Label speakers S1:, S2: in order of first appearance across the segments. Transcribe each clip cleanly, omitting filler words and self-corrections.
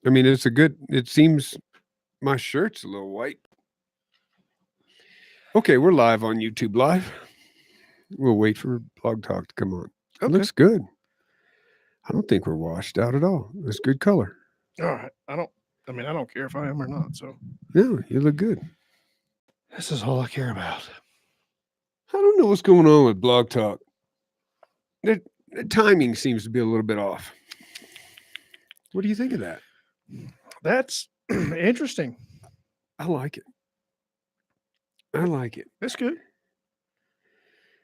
S1: I mean, it seems my shirt's a little white. Okay, we're live on YouTube Live. We'll wait for Blog Talk to come on. It
S2: Okay.
S1: looks good. I don't think we're washed out at all. It's good color.
S2: All right. I don't care if I am or not. So
S1: Yeah, you look good.
S2: this is all I care about.
S1: I don't know what's going on with Blog Talk. The timing seems to be a little bit off. What do you think of that?
S2: That's interesting.
S1: I like it. I like it.
S2: It's good.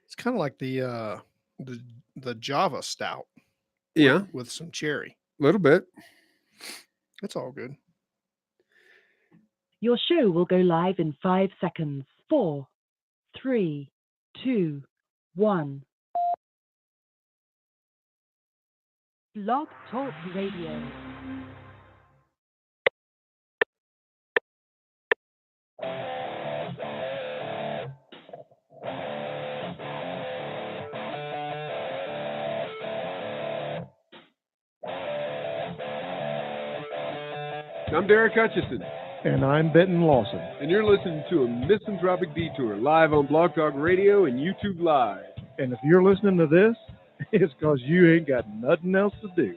S2: It's kind of like the Java stout.
S1: Yeah,
S2: With some cherry.
S1: a little bit.
S2: It's all good.
S3: Your show will go live in 5 seconds. 4, 3, 2, 1. Blog Talk Radio.
S1: I'm Derek Hutchison.
S4: And I'm Benton Lawson.
S1: And you're listening to a Misanthropic Detour live on Blog Talk Radio and YouTube Live.
S4: And if you're listening to this, it's because you ain't got nothing else to do.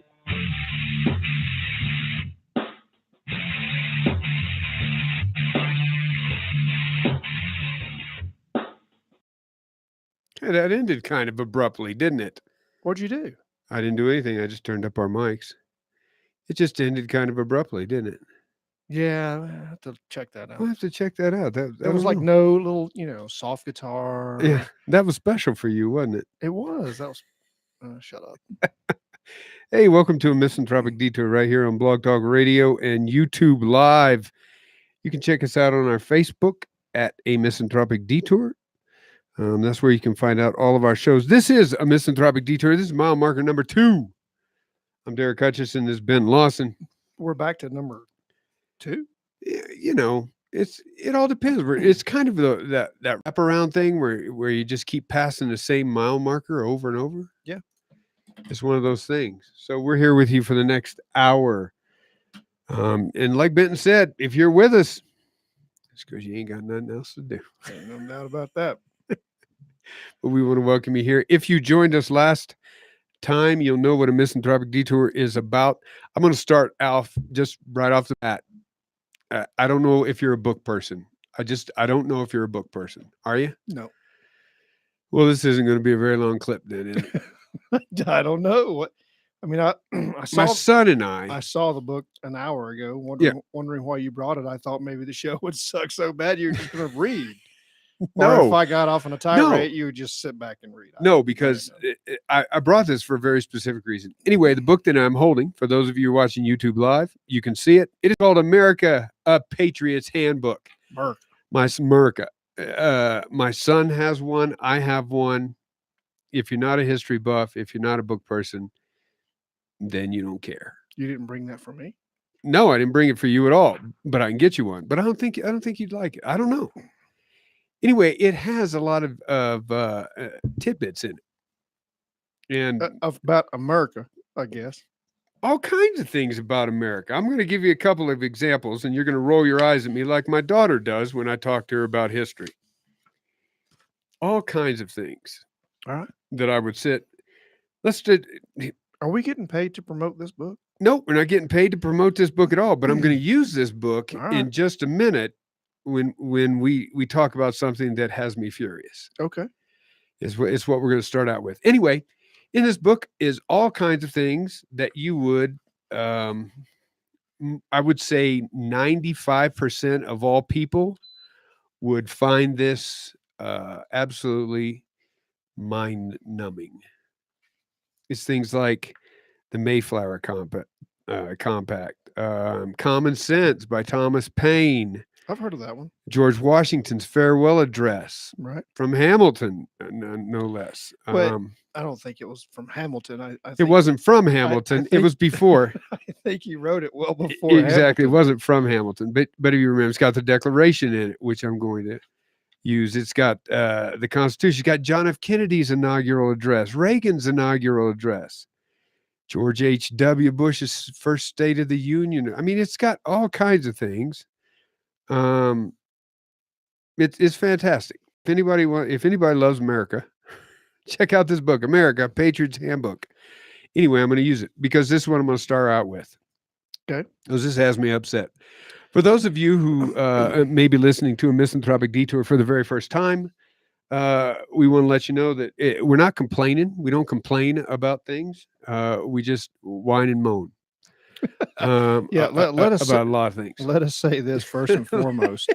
S1: Hey, that ended kind of abruptly, didn't it?
S2: What'd you do?
S1: I didn't do anything. I just turned up our mics. It just ended kind of abruptly, didn't it?
S2: Yeah, I have to check that out.
S1: I'll have to check that out.
S2: There was like no little, soft guitar.
S1: Yeah, that was special for you, wasn't it?
S2: It was. That was. Shut up.
S1: Hey, welcome to a Misanthropic Detour right here on Blog Talk Radio and YouTube Live. You can check us out on our Facebook at A Misanthropic Detour. That's where you can find out all of our shows. This is a Misanthropic Detour. This is mile marker number 2. I'm Derek Hutchison. This is Ben Lawson.
S2: We're back to number 2.
S1: You know, it all depends. It's kind of that wraparound thing where you just keep passing the same mile marker over and over.
S2: Yeah.
S1: It's one of those things. So we're here with you for the next hour. And like Benton said, if you're with us, it's because you ain't got nothing else to do.
S2: Ain't no doubt about that.
S1: But we want to welcome you here. If you joined us last time, you'll know what a Misanthropic Detour is about. I'm going to start off just right off the bat. I don't know if you're a book person. I don't know if you're a book person. Are you?
S2: No.
S1: Well, this isn't going to be a very long clip then, is it?
S2: I don't know what. I mean, I saw
S1: my son and I
S2: saw the book an hour ago, wondering why you brought it. I thought maybe the show would suck so bad you're just going to read.
S1: No.
S2: Or if I got off on a tirade, you would just sit back and read.
S1: No, because I brought this for a very specific reason. Anyway, the book that I'm holding, for those of you watching YouTube Live, you can see it. It is called America, a Patriot's Handbook. My son has one. I have one. If you're not a history buff, if you're not a book person, then you don't care.
S2: You didn't bring that for me?
S1: No, I didn't bring it for you at all, but I can get you one. But I don't think you'd like it. I don't know. Anyway, it has a lot of tidbits in it. And
S2: about America, I guess.
S1: All kinds of things about America. I'm going to give you a couple of examples, and you're going to roll your eyes at me like my daughter does when I talk to her about history. All kinds of things.
S2: All right.
S1: That I would sit.
S2: Are we getting paid to promote this book?
S1: No, we're not getting paid to promote this book at all, but I'm going to use this book in just a minute when we talk about something that has me furious.
S2: Okay.
S1: It's what we're going to start out with. Anyway, in this book is all kinds of things that you would, I would say 95% of all people would find this absolutely mind-numbing. It's things like the Mayflower Compact, Common Sense by Thomas Paine.
S2: I've heard of that one.
S1: George Washington's farewell address,
S2: right,
S1: from Hamilton, no less.
S2: But I don't think it was from Hamilton. I think
S1: it wasn't from Hamilton. It was before.
S2: I think he wrote it well before.
S1: Exactly,
S2: Hamilton.
S1: It wasn't from Hamilton. But if you remember, it's got the Declaration in it, which I'm going to use. It's got the Constitution. It's got John F. Kennedy's inaugural address, Reagan's inaugural address. George H.W. Bush's first State of the Union. I mean, it's got all kinds of things. It's fantastic. If anybody loves America, check out this book, America, Patriot's Handbook. Anyway, I'm going to use it because this is what I'm going to start out with.
S2: Okay.
S1: Because this has me upset. For those of you who may be listening to a Misanthropic Detour for the very first time, we want to let you know that we're not complaining. We don't complain about things. We just whine and moan.
S2: Let us
S1: about a lot of things.
S2: Let us say this first and foremost.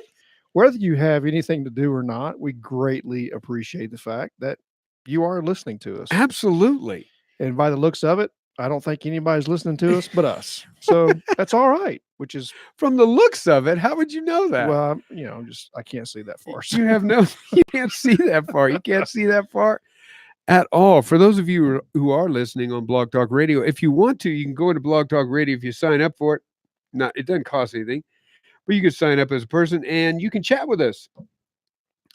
S2: Whether you have anything to do or not, we greatly appreciate the fact that you are listening to us.
S1: Absolutely.
S2: And by the looks of it, I don't think anybody's listening to us but us. So that's all right, which is
S1: from the looks of it. How would you know that?
S2: Well, I can't see that far. So.
S1: You can't see that far. You can't see that far at all. For those of you who are listening on Blog Talk Radio, if you want to, you can go into Blog Talk Radio if you sign up for it. It doesn't cost anything, but you can sign up as a person and you can chat with us.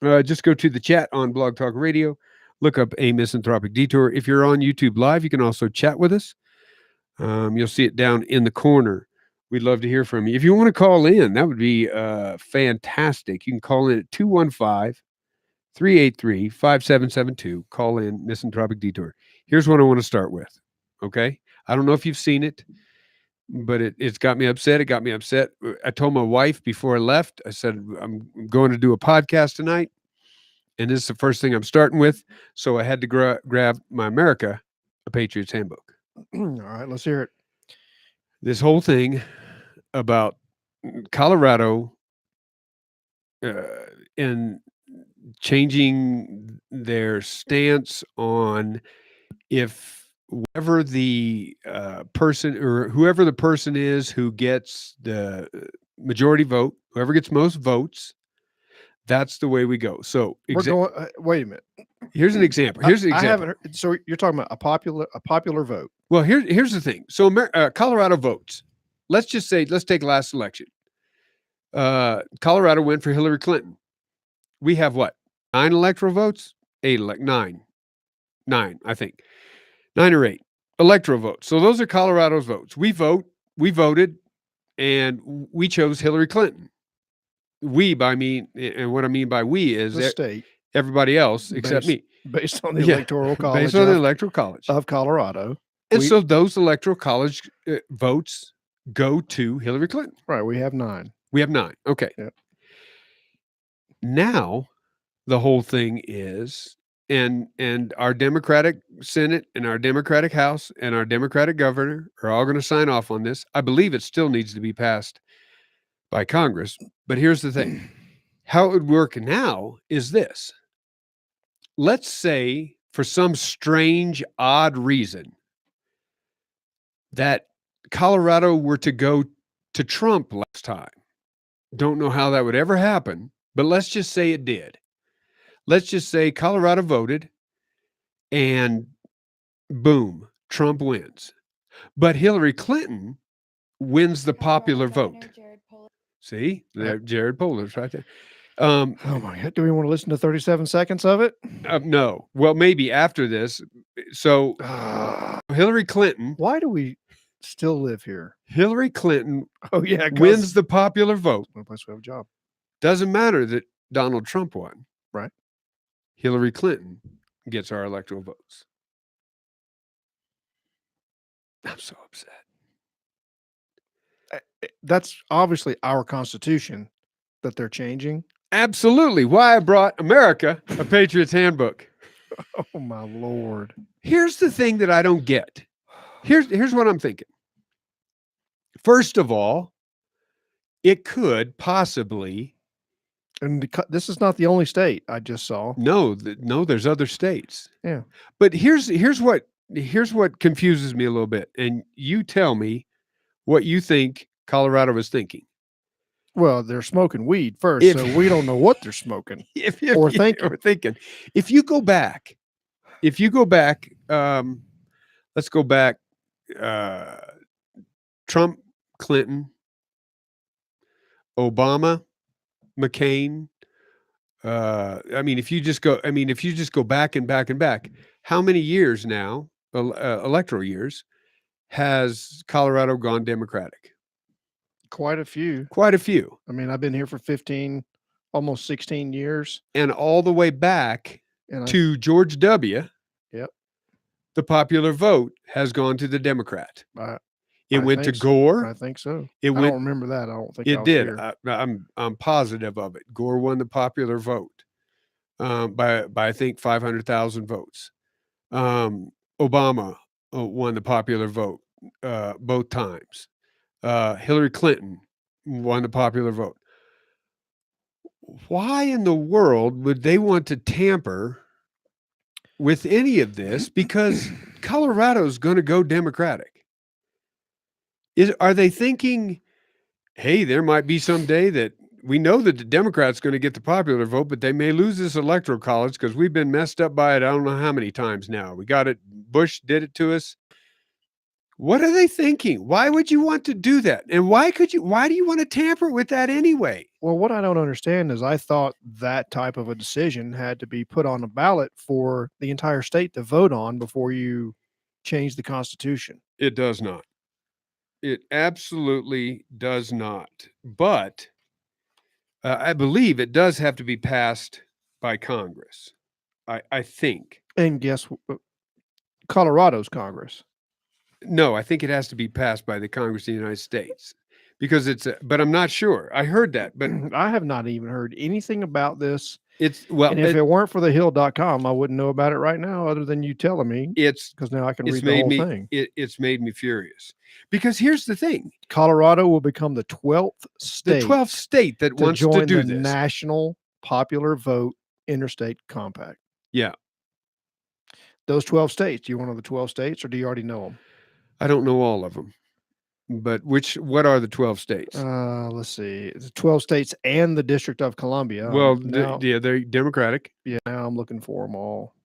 S1: Just go to the chat on Blog Talk Radio. Look up A Misanthropic Detour. If you're on YouTube Live, you can also chat with us. You'll see it down in the corner. We'd love to hear from you. If you want to call in, that would be fantastic. You can call in at 215-383-5772. Call in Misanthropic Detour. Here's what I want to start with, okay? I don't know if you've seen it, but it's got me upset. It got me upset. I told my wife before I left, I said, I'm going to do a podcast tonight. And this is the first thing I'm starting with. So I had to grab my America, A Patriot's Handbook.
S2: All right, let's hear it.
S1: This whole thing about Colorado and changing their stance on if whoever the person is who gets the majority vote, whoever gets most votes, that's the way we go. So
S2: we're going. Wait a minute.
S1: Here's an example. Here's an example.
S2: I haven't heard, so you're talking about a popular vote.
S1: Well, here's the thing. So Colorado votes. Let's take last election. Colorado went for Hillary Clinton. We have what? 9 electoral votes? 9, I think. 9 or 8 electoral votes. So those are Colorado's votes. We voted, and we chose Hillary Clinton. We, by me, and what I mean by we is
S2: the state,
S1: everybody else except me,
S2: based on the electoral college,
S1: based on the electoral college
S2: of Colorado,
S1: and so those electoral college votes go to Hillary Clinton.
S2: Right. We have 9.
S1: We have 9. Okay.
S2: Yep.
S1: Now, the whole thing is, and our Democratic Senate and our Democratic House and our Democratic governor are all going to sign off on this. I believe it still needs to be passed by Congress. But here's the thing. How it would work now is this. Let's say for some strange, odd reason that Colorado were to go to Trump last time. Don't know how that would ever happen, but let's just say it did. Let's just say Colorado voted and boom, Trump wins. But Hillary Clinton wins the popular vote. See, Jared Polar's right there.
S2: Oh my God! Do we want to listen to 37 seconds of it?
S1: No. Well, maybe after this. So Hillary Clinton.
S2: Why do we still live here?
S1: Hillary Clinton.
S2: Oh yeah,
S1: wins the popular vote.
S2: No place we have a job.
S1: Doesn't matter that Donald Trump won.
S2: Right.
S1: Hillary Clinton gets our electoral votes. I'm so upset.
S2: That's obviously our Constitution that they're changing.
S1: Absolutely. Why I brought America, A Patriot's Handbook.
S2: Oh my Lord.
S1: Here's the thing that I don't get. Here's what I'm thinking. First of all, it could possibly.
S2: And this is not the only state I just saw.
S1: No, there's other states.
S2: Yeah.
S1: But here's what confuses me a little bit. And you tell me what you think Colorado is thinking.
S2: Well, they're smoking weed first, so we don't know what they're smoking or thinking.
S1: If you go back, let's go back. Trump, Clinton, Obama, McCain. If you just go back and back and back, how many years now, electoral years, has Colorado gone Democratic?
S2: Quite a few.
S1: Quite a few.
S2: I mean, I've been here for 15, almost 16 years.
S1: And all the way back
S2: And
S1: to George W.,
S2: Yep.
S1: the popular vote has gone to the Democrat. It
S2: I
S1: went to
S2: think so.
S1: Gore.
S2: I think so.
S1: It
S2: I
S1: went.
S2: don't remember that. I don't think I
S1: It
S2: was
S1: did.
S2: here.
S1: I'm positive of it. Gore won the popular vote by I think 500,000 votes. Obama won the popular vote both times. Hillary Clinton won the popular vote. Why in the world would they want to tamper with any of this? Because Colorado's going to go Democratic. Are they thinking, hey, there might be some day that we know that the Democrats going to get the popular vote, but they may lose this electoral college because we've been messed up by it. I don't know how many times now. We got it. Bush did it to us. What are they thinking? Why would you want to do that? And why do you want to tamper with that anyway?
S2: Well, what I don't understand is I thought that type of a decision had to be put on a ballot for the entire state to vote on before you change the Constitution.
S1: It does not. It absolutely does not. But I believe it does have to be passed by Congress. I think.
S2: And guess Colorado's Congress.
S1: No, I think it has to be passed by the Congress of the United States because but I'm not sure. I heard that, but
S2: I have not even heard anything about this.
S1: Well,
S2: and if it weren't for thehill.com, I wouldn't know about it right now other than you telling me. Because now I can read the whole thing.
S1: It's made me furious because here's the thing.
S2: Colorado will become the 12th state.
S1: The 12th state that wants to do this.
S2: National Popular Vote Interstate Compact.
S1: Yeah.
S2: Those 12 states, do you want to know the 12 states or do you already know them?
S1: I don't know all of them. But what are the 12 states?
S2: Let's see. It's 12 states and the District of Columbia.
S1: Well, they're Democratic.
S2: Yeah, now I'm looking for them all.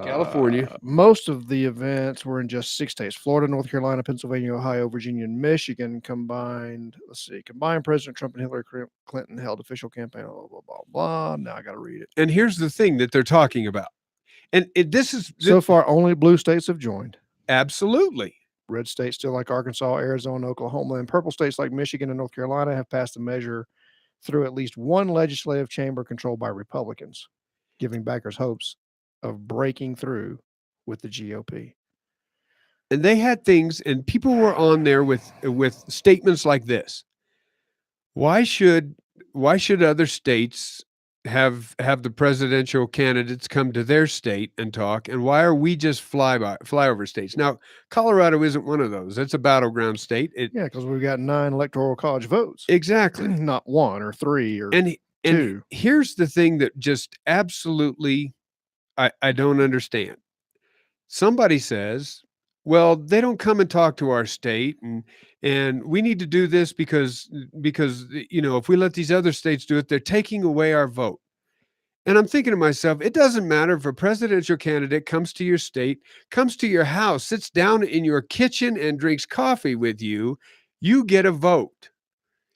S1: California.
S2: Most of the events were in just 6 states: Florida, North Carolina, Pennsylvania, Ohio, Virginia, and Michigan combined. Let's see. Combined President Trump and Hillary Clinton held official campaign. Blah, blah, blah, blah. Now I got to read it.
S1: And here's the thing that they're talking about. And so
S2: far, only blue states have joined.
S1: Absolutely.
S2: Red states still like Arkansas, Arizona, Oklahoma, and purple states like Michigan and North Carolina have passed the measure through at least one legislative chamber controlled by Republicans, giving backers hopes of breaking through with the GOP.
S1: And they had things, and people were on there with statements like this. Why should other states have the presidential candidates come to their state and talk, and why are we just flyover states? Now, Colorado isn't one of those. It's a battleground state.
S2: Yeah, because we've got 9 electoral college votes.
S1: Exactly.
S2: Not 1 or 3 or 2.
S1: And here's the thing that just absolutely I don't understand. Somebody says, well, they don't come and talk to our state, and we need to do this because if we let these other states do it, they're taking away our vote. And I'm thinking to myself, it doesn't matter if a presidential candidate comes to your state, comes to your house, sits down in your kitchen and drinks coffee with you, you get a vote.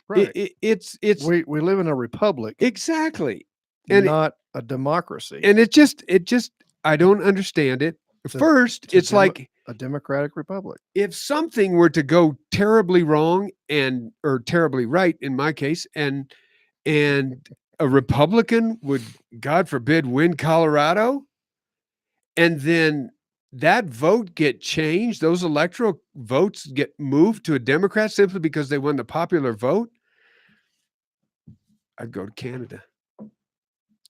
S2: Right.
S1: We
S2: live in a republic.
S1: Exactly.
S2: And not a democracy.
S1: And it just I don't understand it. First, it's like
S2: a democratic republic.
S1: If something were to go terribly wrong or terribly right in my case, and a Republican would, God forbid, win Colorado, and then that vote get changed, those electoral votes get moved to a Democrat simply because they won the popular vote, I'd go to Canada.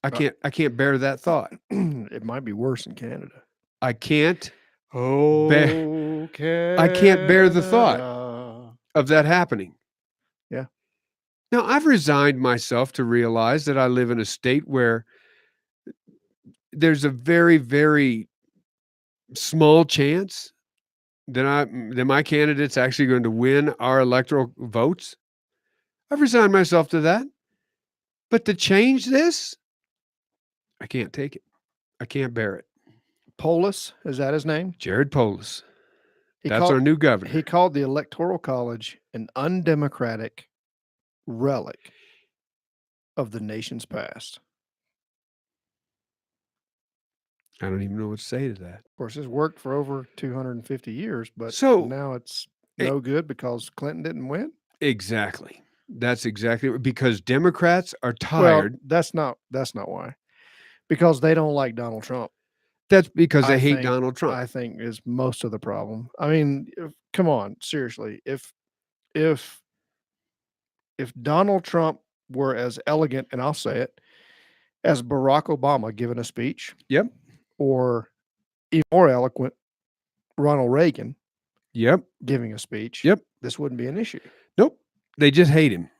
S1: I can't bear that thought.
S2: It might be worse in Canada.
S1: I can't.
S2: Canada.
S1: I can't bear the thought of that happening.
S2: Yeah.
S1: Now, I've resigned myself to realize that I live in a state where there's a very, very small chance that my candidate's actually going to win our electoral votes. I've resigned myself to that. But to change this, I can't take it. I can't bear it.
S2: Polis, is that his name?
S1: Jared Polis. That's our new governor.
S2: He called the Electoral College an undemocratic relic of the nation's past.
S1: I don't even know what to say to that.
S2: Of course, it's worked for over 250 years, but
S1: So
S2: now it's
S1: eh,
S2: no good because Clinton didn't win.
S1: exactly. That's exactly because Democrats are
S2: Well,
S1: tired.
S2: that's not why. Because they don't like Donald Trump.
S1: That's because they
S2: I
S1: hate
S2: think
S1: Donald Trump.
S2: I think is most of the problem. I mean, come on, seriously. If Donald Trump were as elegant, and I'll say it, as Barack Obama giving a speech,
S1: Yep.
S2: or even more eloquent, Ronald Reagan
S1: Yep.
S2: giving a speech,
S1: Yep.
S2: this wouldn't be an issue.
S1: Nope. They just hate him.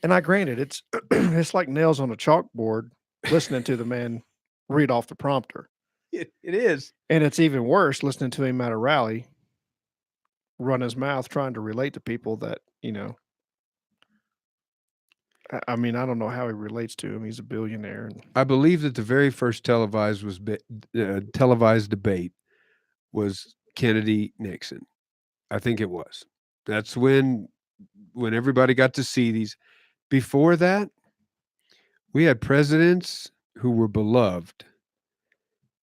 S2: And I granted it's it's like nails on a chalkboard listening to the man read off the prompter.
S1: It is.
S2: And it's even worse listening to him at a rally run his mouth trying to relate to people that, I mean, I don't know how he relates to him. He's a billionaire. And
S1: I believe that the very first televised debate was Kennedy Nixon. I think it was. That's when everybody got to see these. Before that, we had presidents who were beloved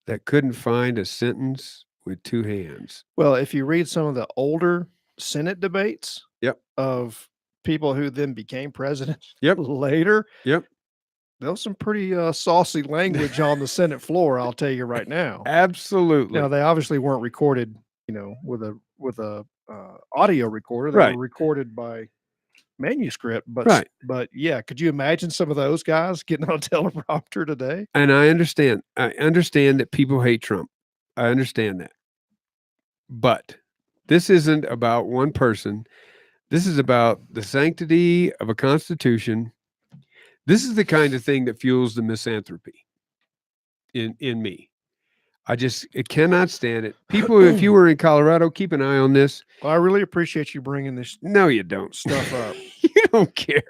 S1: that couldn't find a sentence with two hands.
S2: well, if you read some of the older Senate debates
S1: Yep.
S2: of people who then became presidents
S1: Yep.
S2: later,
S1: Yep.
S2: there was some pretty saucy language on the Senate floor, I'll tell you right now.
S1: Absolutely.
S2: Now, they obviously weren't recorded, with a audio recorder. They
S1: Right.
S2: were recorded by manuscript, but
S1: Right.
S2: but yeah, could you imagine some of those guys getting on a teleprompter today?
S1: And I understand that people hate Trump. I understand that. But this isn't about one person. This is about the sanctity of a constitution. This is the kind of thing that fuels the misanthropy in me. I cannot stand it. People, if you were in Colorado, keep an eye on this.
S2: Well, I really appreciate you bringing this
S1: No, you don't.
S2: stuff up.
S1: You don't care.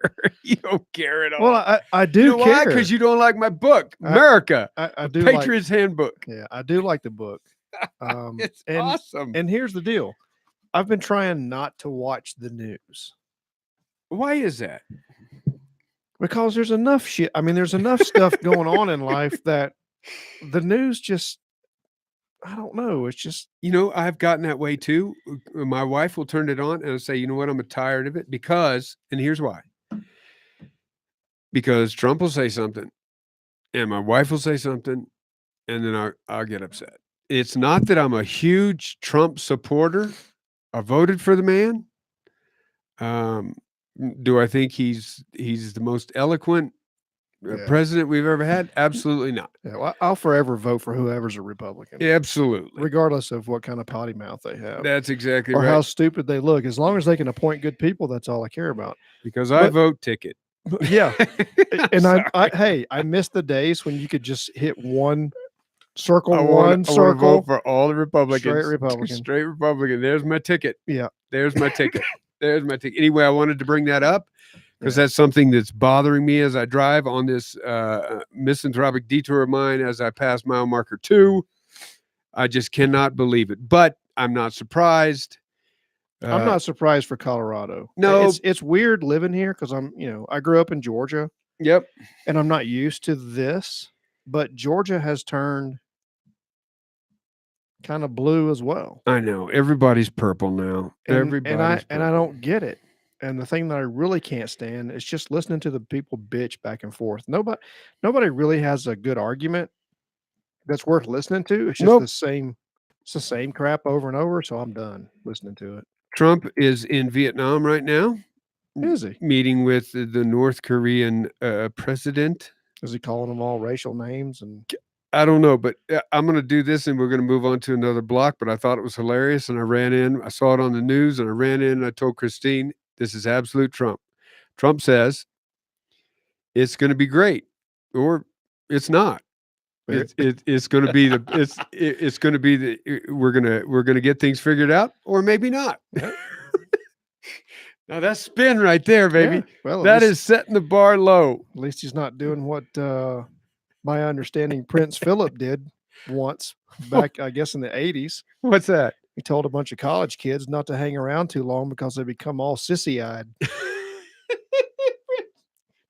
S1: You don't care at all.
S2: Well, I do
S1: you know why?
S2: care.
S1: Because you don't like my book,
S2: I-
S1: America,
S2: I
S1: A
S2: do like,
S1: Patriot's Handbook.
S2: yeah, I do like the book.
S1: It's
S2: and
S1: awesome.
S2: and here's the deal. I've been trying not to watch the news
S1: Why is that?
S2: because there's enough shit. I mean, there's enough stuff going on in life that the news just, I don't know. It's just,
S1: I've gotten that way too. My wife will turn it on and I'll say, you know what? I'm tired of it and here's why. Because Trump will say something and my wife will say something and then I'll get upset. It's not that I'm a huge Trump supporter. I voted for the man. Do I think he's the most eloquent president we've ever had? Absolutely not.
S2: yeah, well, I'll forever vote for whoever's a Republican,
S1: Absolutely.
S2: regardless of what kind of potty mouth they have.
S1: That's exactly
S2: or
S1: right.
S2: how stupid they look. As long as they can appoint good people, that's all I care about.
S1: Because I
S2: But-
S1: vote ticket.
S2: Yeah. And
S1: Sorry.
S2: I miss the days when you could just hit one circle,
S1: I
S2: one
S1: wanna
S2: circle.
S1: vote for all the Republicans.
S2: Straight Republican.
S1: Straight Republican. There's my ticket.
S2: Yeah.
S1: There's my ticket. There's my ticket. Anyway, I wanted to bring that up because that's something that's bothering me as I drive on this misanthropic detour of mine as I pass mile marker 2. I just cannot believe it. But I'm not surprised.
S2: I'm not surprised for Colorado.
S1: No.
S2: It's weird living here because I grew up in Georgia
S1: Yep.
S2: and I'm not used to this, but Georgia has turned kind of blue as well.
S1: I know. Everybody's purple now. Everybody's
S2: And I don't get it. And the thing that I really can't stand is just listening to the people bitch back and forth. Nobody really has a good argument that's worth listening to. It's just
S1: Nope.
S2: the same. It's the same crap over and over. So I'm done listening to it.
S1: Trump is in Vietnam right now,
S2: Is he?
S1: meeting with the North Korean president.
S2: Is he calling them all racial names? And
S1: I don't know, but I'm going to do this and we're going to move on to another block. But I thought it was hilarious. And I ran in, I saw it on the news and I ran in and I told Christine, this is absolute Trump. Trump says it's going to be great or it's not. It's going to be it's going to be we're going to get things figured out or maybe not.
S2: Yeah.
S1: Now that's spin right there, baby.
S2: Yeah, well,
S1: That is setting the bar low.
S2: at least he's not doing what my understanding Prince Philip did once back, I guess, in the 80s.
S1: What's that?
S2: He told a bunch of college kids not to hang around too long because they become all sissy-eyed.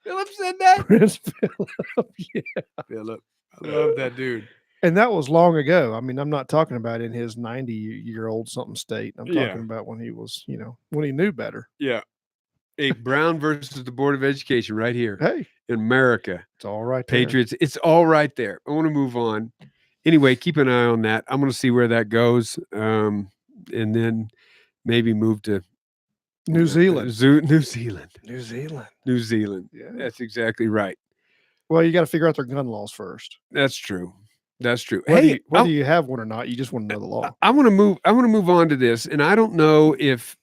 S1: Philip said that?
S2: Prince Philip, yeah.
S1: Philip. I love that dude.
S2: And that was long ago. I mean, I'm not talking about in his 90-year-old something state. I'm
S1: Yeah.
S2: talking about when he was, when he knew better.
S1: Yeah. A Brown versus the Board of Education right here
S2: Hey,
S1: in America.
S2: it's all right there.
S1: Patriots. It's all right there. I want to move on. Anyway, keep an eye on that. I'm going to see where that goes, and then maybe move to
S2: New Zealand.
S1: New Zealand.
S2: New Zealand.
S1: New Zealand.
S2: Yeah.
S1: That's exactly right.
S2: Well, you got to figure out their gun laws first.
S1: That's true. That's true.
S2: Whether you have one or not, you just want to know the law.
S1: I want to move. I want to move on to this, and I don't know if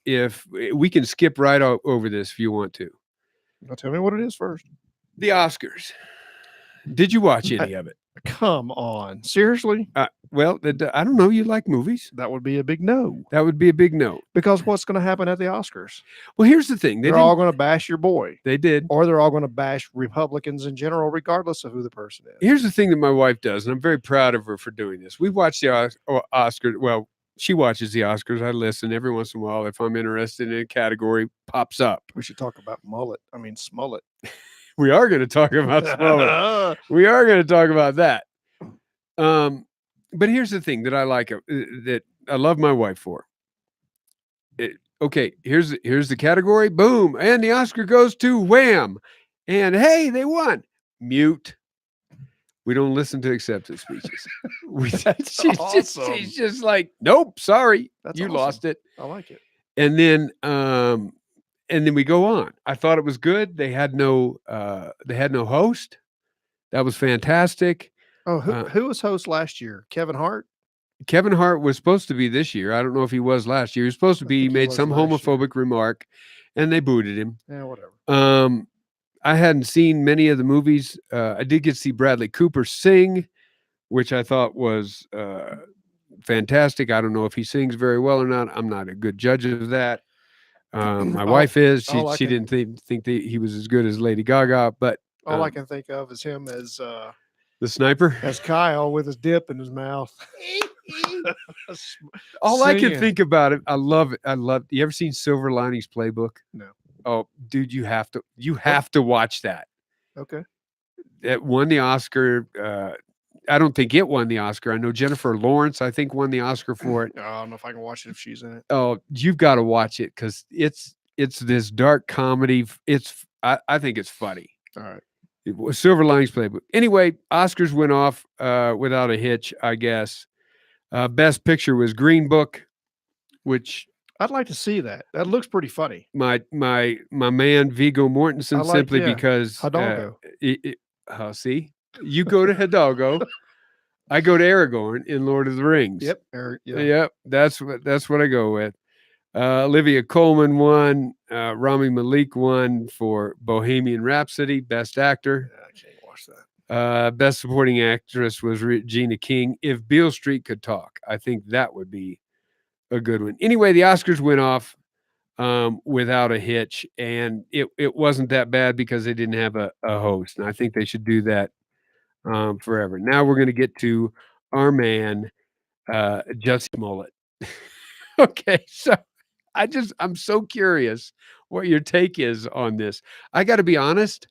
S1: we can skip right over this if you want to.
S2: Now tell me what it is first.
S1: The Oscars. Did you watch any of it?
S2: Come on, seriously?
S1: Well, I don't know. You like movies?
S2: That would be a big no.
S1: That would be a big no.
S2: Because what's going to happen at the Oscars?
S1: Well, here's the thing.
S2: They're all going to bash your boy.
S1: They did.
S2: Or they're all going to bash Republicans in general, regardless of who the person is.
S1: Here's the thing that my wife does, and I'm very proud of her for doing this. We watch the Oscars. Well, she watches the Oscars. I listen every once in a while. If I'm interested in a category, pops up.
S2: We should talk about Smollett.
S1: We are going to talk about Smollett. We are going to talk about that. But here's the thing that I like, that I love my wife for. Okay, here's the category. Boom, and the Oscar goes to Wham, and hey, they won. Mute. We don't listen to acceptance speeches. She's just like, nope, sorry, you lost it.
S2: I like it.
S1: And then we go on. I thought it was good. They had no host. That was fantastic.
S2: Oh, who was host last year? Kevin Hart?
S1: Kevin Hart was supposed to be this year. I don't know if he was last year. He was supposed to be. He made some homophobic remark, and they booted him.
S2: Yeah, whatever.
S1: I hadn't seen many of the movies. I did get to see Bradley Cooper sing, which I thought was fantastic. I don't know if he sings very well or not. I'm not a good judge of that. My wife is. She didn't think that he was as good as Lady Gaga, but
S2: all I can think of is him as
S1: the sniper,
S2: as Kyle with his dip in his mouth.
S1: All I can think about it. I love it. You ever seen Silver Linings Playbook?
S2: No.
S1: Oh, dude, you have to watch that.
S2: Okay.
S1: It won the Oscar. I don't think it won the Oscar. I know Jennifer Lawrence, I think, won the Oscar for it.
S2: I don't know if I can watch it if she's in it.
S1: Oh, you've got to watch it because it's this dark comedy. I think it's funny.
S2: All right.
S1: It was Silver Linings Playbook. Anyway, Oscars went off without a hitch, I guess. Best Picture was Green Book, which
S2: I'd like to see that. That looks pretty funny.
S1: My man Viggo Mortensen, simply because
S2: Hidalgo.
S1: See, you go to Hidalgo, I go to Aragorn in Lord of the Rings.
S2: Yep.
S1: Yep. That's what I go with. Olivia Colman won. Rami Malek won for Bohemian Rhapsody, Best Actor.
S2: Yeah, I can't watch that.
S1: Best Supporting Actress was Regina King. If Beale Street Could Talk, I think that would be a good one. Anyway, the Oscars went off without a hitch, and it wasn't that bad because they didn't have a host. And I think they should do that forever. Now we're going to get to our man, Jussie Smollett. Okay, so I'm so curious what your take is on this. I got to be honest,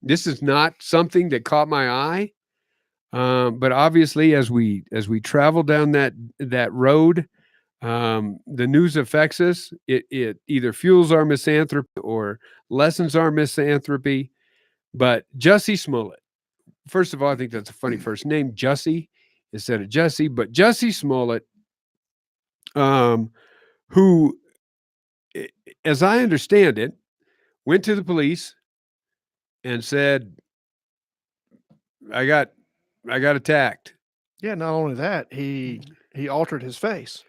S1: this is not something that caught my eye. But obviously, as we travel down that road, the news affects us. It either fuels our misanthropy or lessens our misanthropy. But Jussie Smollett, first of all, I think that's a funny first name, Jussie instead of Jesse. But Jussie Smollett, who, as I understand it, went to the police and said, I got attacked.
S2: Yeah, not only that, he altered his face.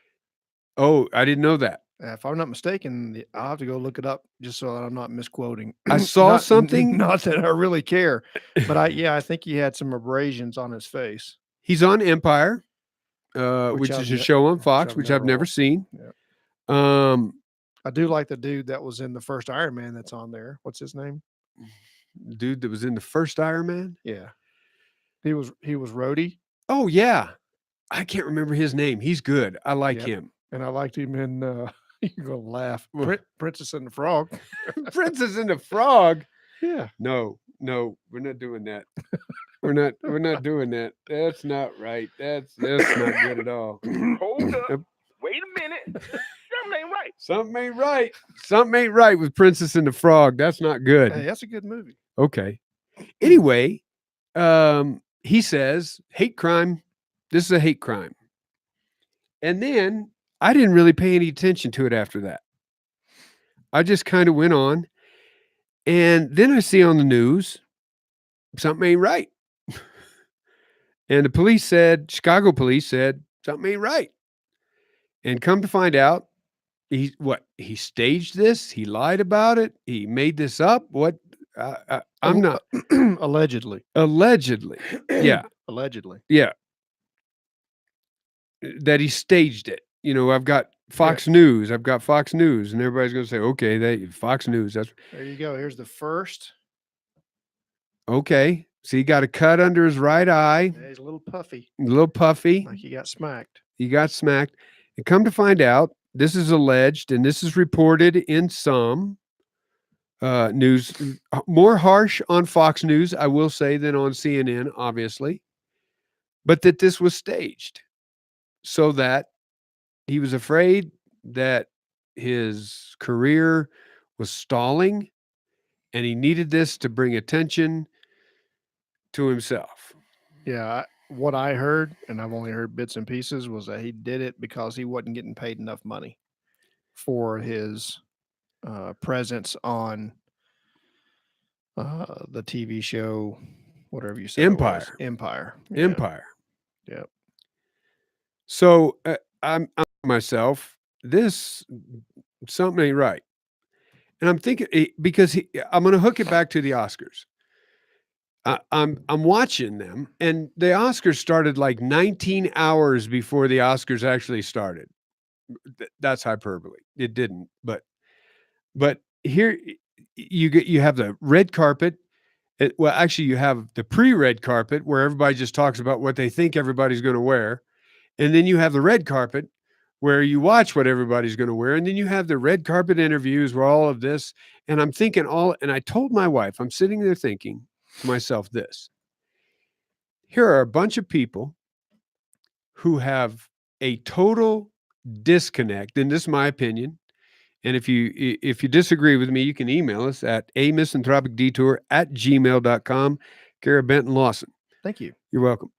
S1: Oh, I didn't know that.
S2: If I'm not mistaken, I'll have to go look it up just so that I'm not misquoting.
S1: I saw something.
S2: Not that I really care, but I think he had some abrasions on his face.
S1: He's on Empire, which is a show on Fox, which I've never seen.
S2: Yeah. I do like the dude that was in the first Iron Man that's on there. What's his name?
S1: Dude that was in the first Iron Man?
S2: Yeah. He was Rhodey.
S1: Oh, yeah. I can't remember his name. He's good. I like him.
S2: And I liked him in, you're going to laugh, Princess and the Frog.
S1: Princess and the Frog?
S2: Yeah.
S1: No, we're not doing that. We're not doing that. That's not right. That's not good at all.
S5: Hold up.
S1: Yep.
S5: Wait a minute. Something ain't right.
S1: Something ain't right. Something ain't right with Princess and the Frog. That's not good.
S2: Hey, that's a good movie.
S1: Okay. Anyway, he says hate crime. This is a hate crime. And then I didn't really pay any attention to it after that. I just kind of went on. And then I see on the news something ain't right. And the police said, Chicago police said, something ain't right. And come to find out, he staged this? He lied about it? He made this up? What? I'm not.
S2: Allegedly.
S1: Allegedly. Yeah.
S2: Allegedly.
S1: Yeah. That he staged it. You know, I've got Fox News. I've got Fox News. And everybody's going to say, okay, Fox News. That's
S2: There you go. Here's the first.
S1: okay. So he got a cut under his right eye.
S2: Yeah, he's a little puffy.
S1: A little puffy.
S2: Like he got smacked.
S1: He got smacked. And come to find out, this is alleged, and this is reported in some news, more harsh on Fox News, I will say, than on CNN, obviously, but that this was staged so that he was afraid that his career was stalling and he needed this to bring attention to himself.
S2: Yeah. What I heard, and I've only heard bits and pieces, was that he did it because he wasn't getting paid enough money for his presence on the TV show, whatever you said.
S1: Empire.
S2: Empire. Yeah.
S1: Empire.
S2: Yep.
S1: So I'm myself, this something ain't right. And I'm thinking because I'm going to hook it back to the Oscars. I'm watching them, and the Oscars started like 19 hours before the Oscars actually started. That's hyperbole. It didn't, but here you have the red carpet. Well, actually, you have the pre-red carpet where everybody just talks about what they think everybody's going to wear, and then you have the red carpet where you watch what everybody's going to wear, and then you have the red carpet interviews where all of this. And I'm thinking and I told my wife, I'm sitting there thinking to myself this: here are a bunch of people who have a total disconnect, and this is my opinion. And if you disagree with me, you can email us at misanthropicdetour@gmail.com. Kara Benton Lawson.
S2: Thank you.
S1: You're welcome.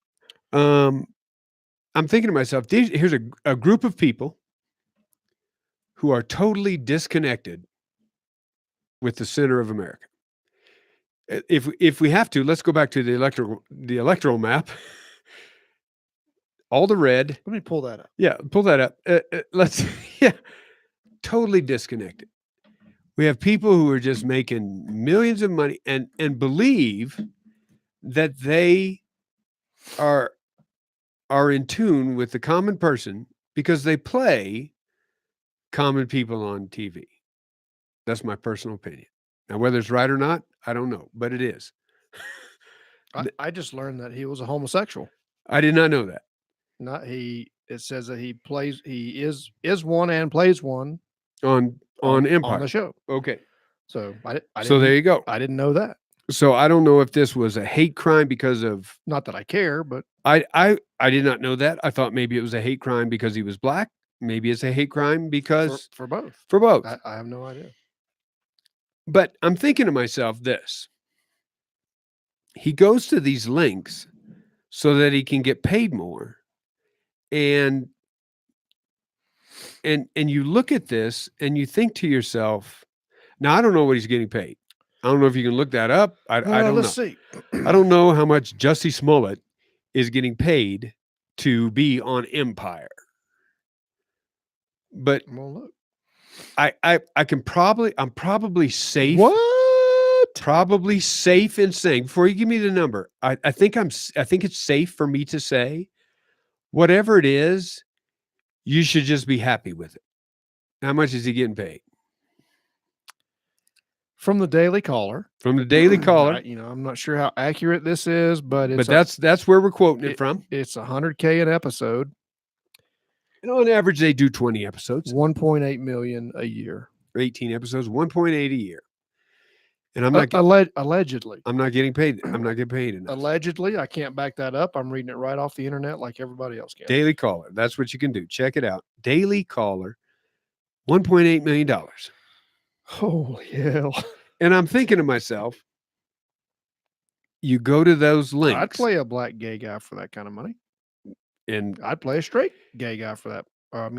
S1: I'm thinking to myself, here's a group of people who are totally disconnected with the center of America. If we have to, let's go back to the electoral map. All the red.
S2: Let me pull that up.
S1: Yeah, pull that up. Totally disconnected. We have people who are just making millions of money and believe that they are in tune with the common person because they play common people on TV. That's my personal opinion. Now, whether it's right or not, I don't know, but it is.
S2: I just learned that he was a homosexual.
S1: I did not know that.
S2: It says that he is one and plays one
S1: on Empire
S2: on the show.
S1: Okay.
S2: So
S1: so there you go.
S2: I didn't know that.
S1: So I don't know if this was a hate crime because of.
S2: Not that I care, but
S1: I did not know that. I thought maybe it was a hate crime because he was black. Maybe it's a hate crime because
S2: for both.
S1: For both.
S2: I have no idea.
S1: But I'm thinking to myself this. He goes to these links so that he can get paid more. And you look at this and you think to yourself, now I don't know what he's getting paid. I don't know if you can look that up. I don't
S2: let's
S1: know.
S2: See.
S1: I don't know how much Jussie Smollett is getting paid to be on Empire. But
S2: well, look.
S1: I'm probably safe.
S2: What?
S1: Probably safe in saying, before you give me the number, I think it's safe for me to say, whatever it is, you should just be happy with it. How much is he getting paid?
S2: From the Daily Caller.
S1: From the Daily Caller.
S2: I'm not sure how accurate this is, but
S1: that's where we're quoting it from.
S2: It's $100K an episode.
S1: On average, they do 20 episodes.
S2: 1.8 million a year.
S1: 18 episodes, 1.8 a year. And I'm not
S2: Allegedly.
S1: I'm not getting paid. I'm not getting paid enough.
S2: Allegedly, I can't back that up. I'm reading it right off the internet like everybody else can.
S1: Daily Caller. That's what you can do. Check it out. Daily Caller, $1.8 million.
S2: Holy hell.
S1: And I'm thinking to myself, you go to those links.
S2: I'd play a black gay guy for that kind of money.
S1: And
S2: I'd play a straight gay guy for that. A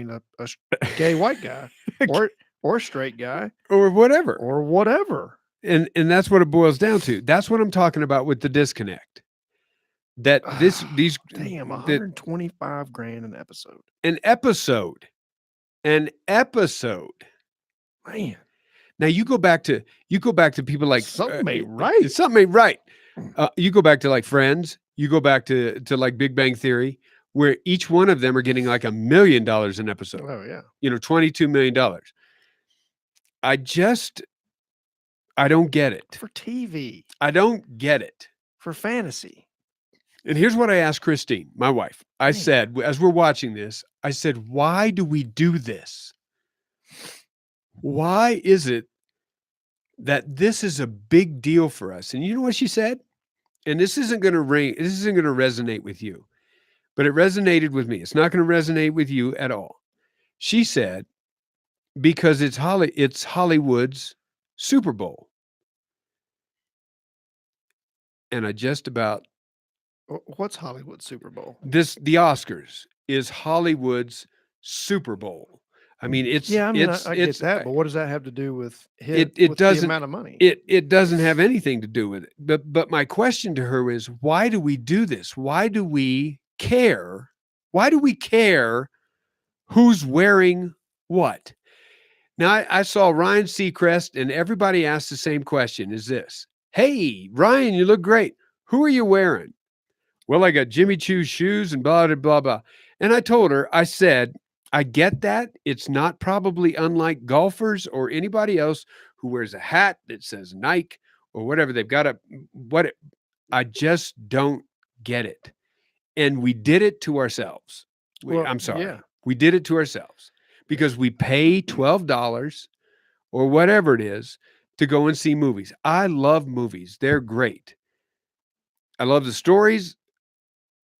S2: gay white guy or a straight guy
S1: or whatever.
S2: or whatever.
S1: And that's what it boils down to. That's what I'm talking about with the disconnect. That these
S2: damn
S1: that
S2: 125 grand an episode.
S1: An episode.
S2: Man.
S1: Now you go back to people like
S2: Something ain't right.
S1: Something ain't right. You go back to like Friends. You go back to like Big Bang Theory, where each one of them are getting like $1 million an episode.
S2: Oh yeah.
S1: $22 million. I don't get it.
S2: For TV.
S1: I don't get it.
S2: For fantasy.
S1: And here's what I asked Christine, my wife. I said, as we're watching this, I said, why do we do this? Why is it that this is a big deal for us? And you know what she said? And this isn't going to resonate with you, but it resonated with me. It's not going to resonate with you at all. She said, because it's Hollywood's Super Bowl. And I just about...
S2: What's Hollywood Super Bowl?
S1: The Oscars is Hollywood's Super Bowl. I mean, I
S2: get that, but what does that have to do with
S1: the
S2: amount of money?
S1: It doesn't have anything to do with it. But my question to her is, why do we do this? Why do we care? Why do we care who's wearing what? Now, I saw Ryan Seacrest, and everybody asked the same question, is this. Hey, Ryan, you look great. Who are you wearing? Well, I got Jimmy Choo's shoes and blah, blah, blah, blah. And I told her, I said, I get that. It's not probably unlike golfers or anybody else who wears a hat that says Nike or whatever. They've got I just don't get it. And we did it to ourselves. I'm sorry. Yeah. We did it to ourselves because we pay $12 or whatever it is to go and see movies. I love movies. They're great. I love the stories.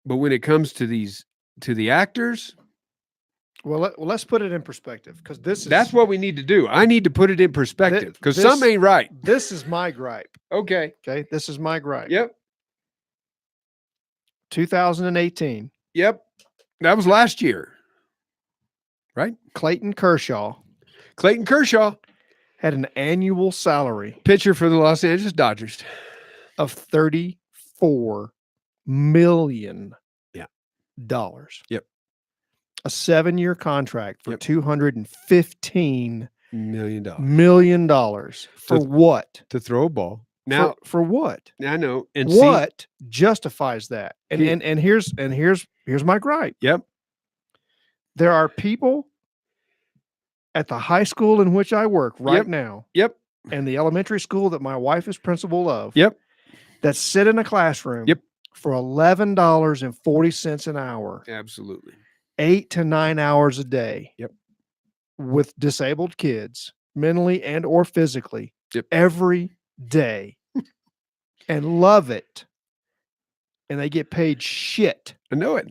S1: But when it comes to the actors,
S2: let's put it in perspective because
S1: that's what we need to do. I need to put it in perspective because something ain't right.
S2: This is my gripe.
S1: Okay.
S2: This is my gripe.
S1: Yep.
S2: 2018.
S1: Yep. That was last year, right?
S2: Clayton Kershaw had an annual salary,
S1: pitcher for the Los Angeles Dodgers,
S2: of $34 million.
S1: Yep.
S2: A 7-year contract for $215 million. For what?
S1: To throw a ball. Now
S2: for what?
S1: I know. And
S2: what justifies that? And here's my gripe.
S1: Yep.
S2: There are people at the high school in which I work right now.
S1: Yep.
S2: And the elementary school that my wife is principal of.
S1: Yep.
S2: That sit in a classroom.
S1: Yep.
S2: For $11.40 an hour.
S1: Absolutely.
S2: 8 to 9 hours a day.
S1: Yep.
S2: With disabled kids, mentally and or physically.
S1: Yep.
S2: Every day. And love it. And they get paid shit.
S1: I know it.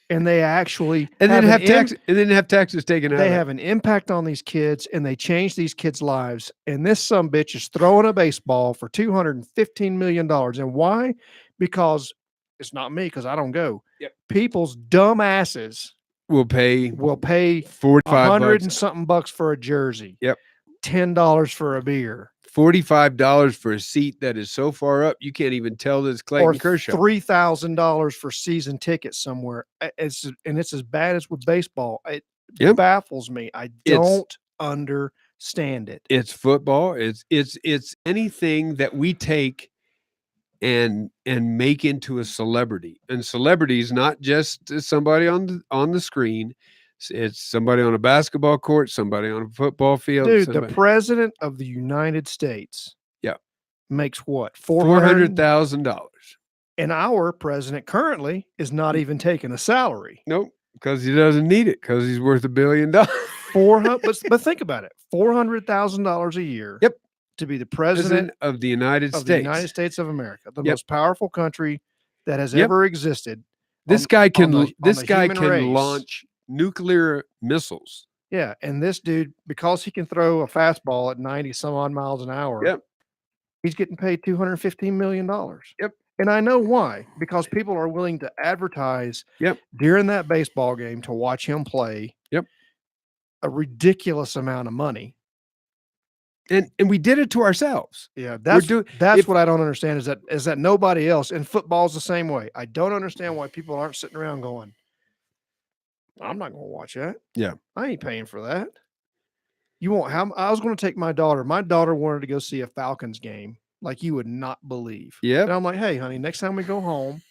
S2: And they actually
S1: have taxes taken out.
S2: They have an impact on these kids and they change these kids' lives. And this sumbitch is throwing a baseball for $215 million. And why? Because it's not me, because I don't go.
S1: Yep.
S2: People's dumb asses will pay
S1: $45
S2: and something bucks for a jersey.
S1: Yep.
S2: $10 for a beer.
S1: $45 for a seat that is so far up you can't even tell that it's Clayton Kershaw.
S2: $3,000 for season tickets somewhere. It's as bad as with baseball. It baffles me. I don't understand it.
S1: It's football. It's anything that we take and make into a celebrity. And celebrity is not just somebody on the screen. It's somebody on a basketball court, somebody on a football field.
S2: Dude, the president of the United States makes what?
S1: $400,000.
S2: And our president currently is not even taking a salary.
S1: Nope, because he doesn't need it because he's worth $1 billion.
S2: But think about it. $400,000 a year.
S1: Yep.
S2: to be the president
S1: of the United
S2: of
S1: States.
S2: the United States of America, the
S1: Yep.
S2: most powerful country that has
S1: Yep.
S2: ever existed.
S1: This
S2: on-
S1: guy
S2: on
S1: can
S2: the- on
S1: this
S2: the
S1: guy
S2: human
S1: can
S2: race.
S1: launch nuclear missiles.
S2: Yeah, and this dude, because he can throw a fastball at 90 some odd miles an hour,
S1: Yep.
S2: he's getting paid $215 million.
S1: Yep.
S2: And I know why, because people are willing to advertise
S1: Yep.
S2: during that baseball game to watch him play.
S1: Yep.
S2: A ridiculous amount of money.
S1: And we did it to ourselves.
S2: Yeah, that's
S1: doing-
S2: that's
S1: if-
S2: what I don't understand is that nobody else, and football's the same way. I don't understand why people aren't sitting around going, I'm not going to watch that.
S1: Yeah.
S2: I ain't paying for that. You won't have. I was going to take my daughter. My daughter wanted to go see a Falcons game like you would not believe.
S1: Yep.
S2: And I'm like, hey, honey, next time we go home,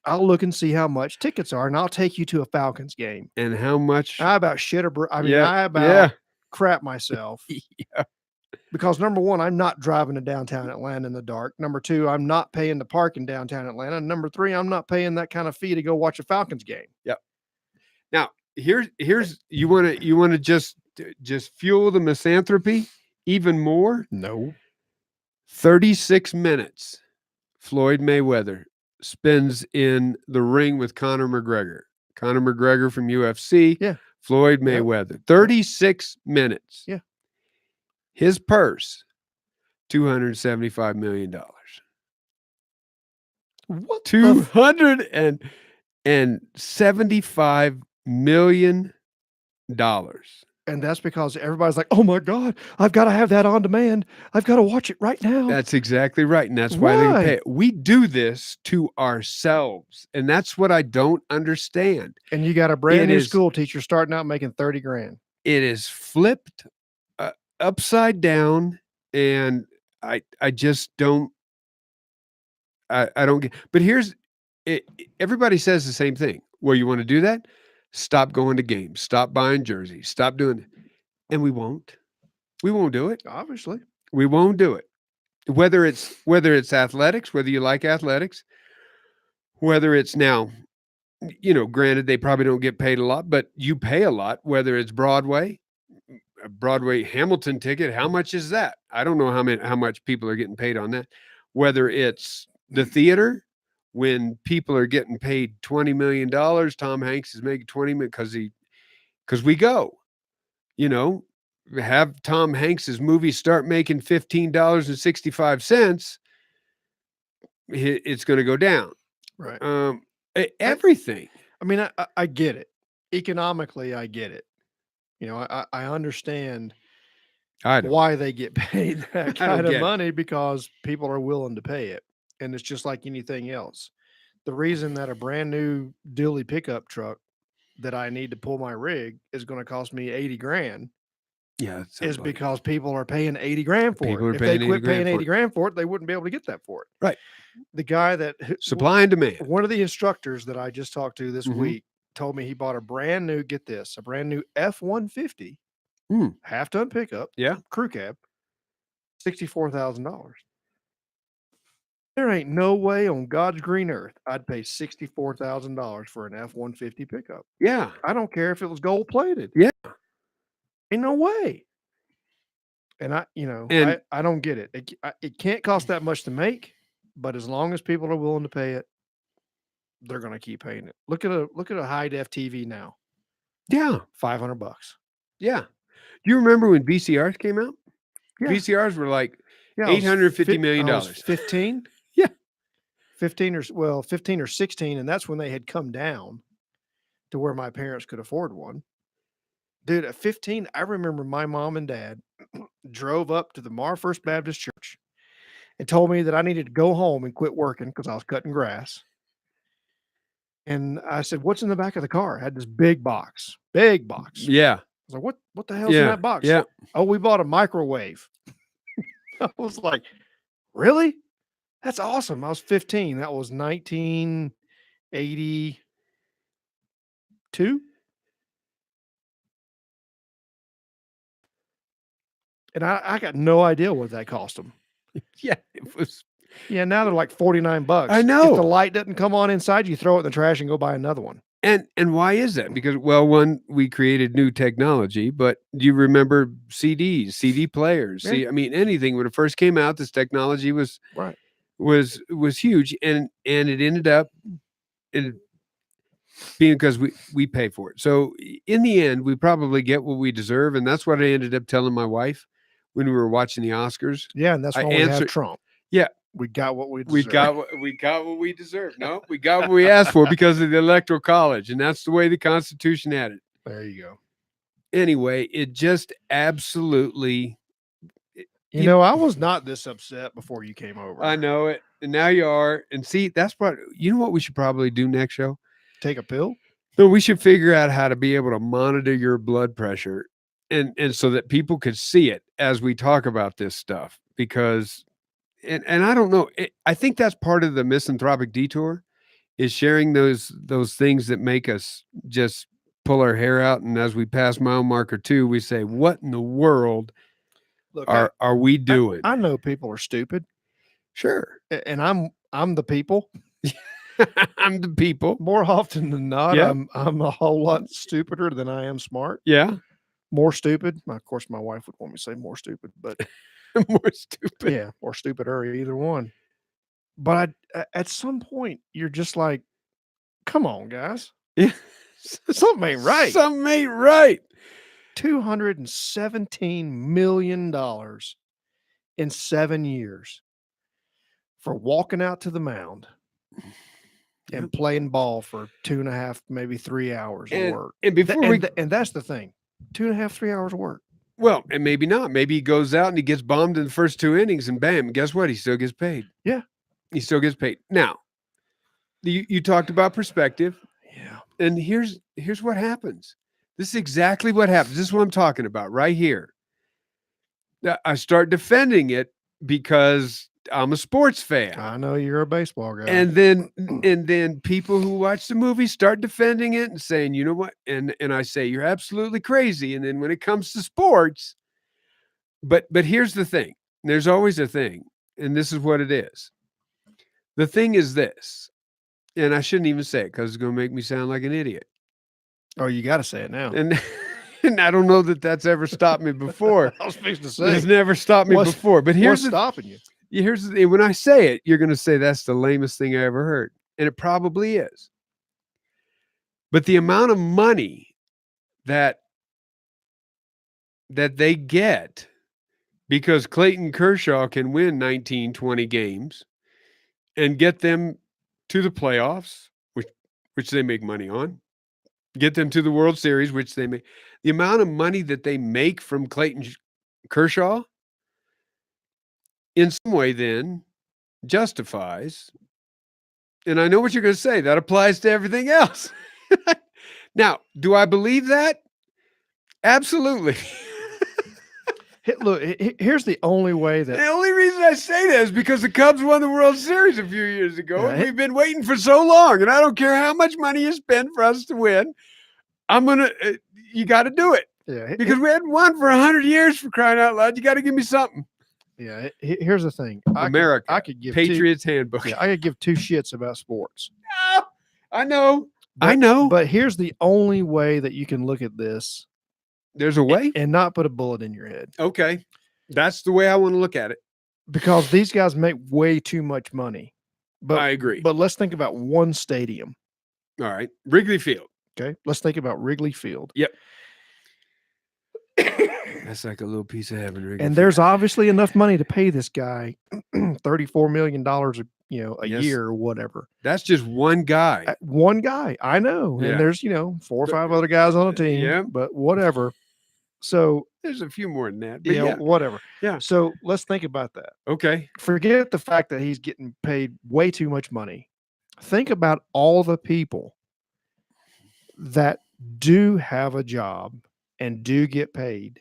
S2: I'll look and see how much tickets are, and I'll take you to a Falcons game.
S1: And how much?
S2: I about shit a I mean,
S1: Yeah,
S2: I about
S1: yeah.
S2: crap myself.
S1: Yeah.
S2: Because number one, I'm not driving to downtown Atlanta in the dark. Number two, I'm not paying to park in downtown Atlanta. And number three, I'm not paying that kind of fee to go watch a Falcons game.
S1: Now, here's you want to just fuel the misanthropy even more.
S2: No.
S1: 36 minutes Floyd Mayweather spends in the ring with Conor McGregor. Conor McGregor from UFC.
S2: Yeah.
S1: Floyd
S2: Yep.
S1: Mayweather. 36 minutes.
S2: Yeah.
S1: His purse, $275 million.
S2: What the
S1: $275 million.
S2: And that's because everybody's like, oh my God, I've got to have that on demand. I've got to watch it right now.
S1: That's exactly right. And that's why they
S2: Why?
S1: pay it. We do this to ourselves. And that's what I don't understand.
S2: And you got a brand
S1: It
S2: new
S1: is-
S2: school teacher starting out making 30 grand.
S1: It is flipped upside down. And I just don't, I don't get, but here's it. Everybody says the same thing. Well, you want to do that? Stop going to games, stop buying jerseys, stop doing it. And we won't do it.
S2: Obviously.
S1: We won't do it. Whether it's athletics, whether you like athletics, whether it's now, granted they probably don't get paid a lot, but you pay a lot, whether it's Broadway, a Broadway Hamilton ticket, how much is that? I don't know how much people are getting paid on that. Whether it's the theater, when people are getting paid $20 million, Tom Hanks is making 20 million because we go, have Tom Hanks's movie start making $15.65, it's going to go down.
S2: Right.
S1: Everything.
S2: I mean, I get it. Economically, I get it. I understand
S1: I don't.
S2: why they get paid that
S1: I don't
S2: kind
S1: get
S2: of
S1: it.
S2: money because people are willing to pay it. And it's just like anything else. The reason that a brand new dually pickup truck that I need to pull my rig is going to cost me 80 grand
S1: Yeah, that sounds
S2: is
S1: like it.
S2: because people are paying 80 grand for
S1: People
S2: it.
S1: are
S2: If
S1: paying
S2: they
S1: 80
S2: quit
S1: grand
S2: paying
S1: for
S2: 80
S1: it.
S2: grand for it, they wouldn't be able to get that for it.
S1: Right.
S2: The guy that
S1: Supply and demand.
S2: one of the instructors that I just talked to this
S1: Mhm.
S2: week told me he bought a brand new F-150
S1: Mm.
S2: half-ton pickup,
S1: Yeah.
S2: crew cab, $64,000. There ain't no way on God's green earth I'd pay $64,000 for an F-150 pickup.
S1: Yeah.
S2: I don't care if it was gold plated.
S1: Yeah.
S2: Ain't no way. And I don't get it. It can't cost that much to make, but as long as people are willing to pay it, they're going to keep paying it. Look at a high def TV now,
S1: Yeah.
S2: $500.
S1: Yeah. Do you remember when VCRs came out?
S2: Yeah.
S1: VCRs were like
S2: Yeah, I was
S1: $850 million.
S2: I was 15.
S1: Yeah.
S2: 15 or 16, and that's when they had come down to where my parents could afford one. Dude, at 15, I remember my mom and dad drove up to the Mar First Baptist Church and told me that I needed to go home and quit working because I was cutting grass. And I said, "What's in the back of the car?" It had this big box. I
S1: Yeah.
S2: was like, "What the hell's in
S1: Yeah.
S2: that box?"
S1: Yeah.
S2: "Oh, we bought a microwave." I was like, "Really? That's awesome." I was 15. That was 1982. And I got no idea what that cost them.
S1: Yeah. It was.
S2: Yeah, now they're like $49.
S1: I
S2: If
S1: know.
S2: the light doesn't come on inside, you throw it in the trash and go buy another one.
S1: And why is that? Because, well, one, we created new technology, but do you remember CDs, CD players?
S2: Yeah.
S1: See, I mean, anything when it first came out, this technology was
S2: Right.
S1: was huge, and it ended up in being because we pay for it. So in the end, we probably get what we deserve, and that's what I ended up telling my wife when we were watching the Oscars.
S2: Yeah, and that's
S1: I
S2: why we have
S1: answered-
S2: Trump.
S1: Yeah.
S2: We got what we
S1: We
S2: deserve.
S1: got what we deserve. No, we got what we asked for because of the Electoral College, and that's the way the Constitution had it.
S2: There you go.
S1: Anyway, it just absolutely.
S2: You know, I was not this upset before you came over.
S1: I know it, and now you are. And see, that's what you know. What we should probably do next show.
S2: Take a pill.
S1: No, we should figure out how to be able to monitor your blood pressure, and so that people could see it as we talk about this stuff. Because, and I don't know. I think that's part of the misanthropic detour, is sharing those things that make us just pull our hair out. And as we pass mile marker 2, we say, "What in the world
S2: Look,
S1: are we doing?"
S2: I know people are stupid,
S1: Sure,
S2: and I'm the people.
S1: I'm the people.
S2: More often than not,
S1: Yeah.
S2: I'm a whole lot stupider than I am smart.
S1: Yeah,
S2: More stupid. Of course, my wife would want me to say more stupid, but
S1: more stupid.
S2: yeah, or stupider, either one. But at some point, you're just like, come on, guys.
S1: Yeah.
S2: Something ain't right.
S1: Something ain't right.
S2: $217 million in 7 years for walking out to the mound and playing ball for 2.5, maybe 3 hours of work.
S1: And before
S2: And that's the thing, 2.5, 3 hours of work.
S1: well, and maybe not. Maybe he goes out and he gets bombed in the first 2 innings, and bam, guess what? He still gets paid.
S2: Yeah.
S1: He still gets paid. Now, you talked about perspective,
S2: Yeah.
S1: and here's what happens. This is exactly what happens. This is what I'm talking about right here. I start defending it because I'm a sports fan.
S2: I know you're a baseball guy.
S1: And then people who watch the movie start defending it and saying, you know what? And I say, you're absolutely crazy. And then when it comes to sports, but here's the thing. There's always a thing, and this is what it is. The thing is this, and I shouldn't even say it because it's going to make me sound like an idiot.
S2: Oh, you got to say it now.
S1: And I don't know that that's ever stopped me before.
S2: I was fixing to say.
S1: It's never stopped me
S2: What's-
S1: before. But here's
S2: What's stopping you?
S1: here's the, when I say it, you're going to say that's the lamest thing I ever heard, and it probably is. But the amount of money that they get because Clayton Kershaw can win 19, 20 games and get them to the playoffs, which they make money on, get them to the World Series, which they make. The amount of money that they make from Clayton Kershaw in some way then justifies, and I know what you're going to say, that applies to everything else. Now, do I believe that? Absolutely.
S2: Look, here's the only way that
S1: The only reason I say that is because the Cubs won the World Series a few years ago, and
S2: Yeah.
S1: we've been waiting for so long, and I don't care how much money you spend for us to win. I'm going to, you got to do it,
S2: yeah,
S1: because we hadn't won for 100 years, for crying out loud. You got to give me something.
S2: yeah. Here's the thing.
S1: America,
S2: I could give
S1: Patriots Handbook.
S2: Two, yeah, I could give two shits about sports.
S1: I know.
S2: But,
S1: I know.
S2: But here's the only way that you can look at this
S1: There's a way.
S2: and not put a bullet in your head,
S1: Okay. That's the way I want to look at it.
S2: because these guys make way too much money. But
S1: I agree.
S2: But let's think about one stadium.
S1: All right. Wrigley Field.
S2: Okay, let's think about Wrigley Field.
S1: Yep. That's like a little piece of heaven, Wrigley
S2: And
S1: Field.
S2: there's obviously enough money to pay this guy $34 million a
S1: Yes.
S2: year or whatever.
S1: That's just one guy.
S2: One guy, I know.
S1: Yeah.
S2: And there's 4 or 5 other guys on the team.
S1: Yeah.
S2: But whatever. So
S1: There's a few more than that. But
S2: yeah, whatever.
S1: Yeah.
S2: So let's think about that.
S1: Okay.
S2: Forget the fact that he's getting paid way too much money. Think about all the people that do have a job and do get paid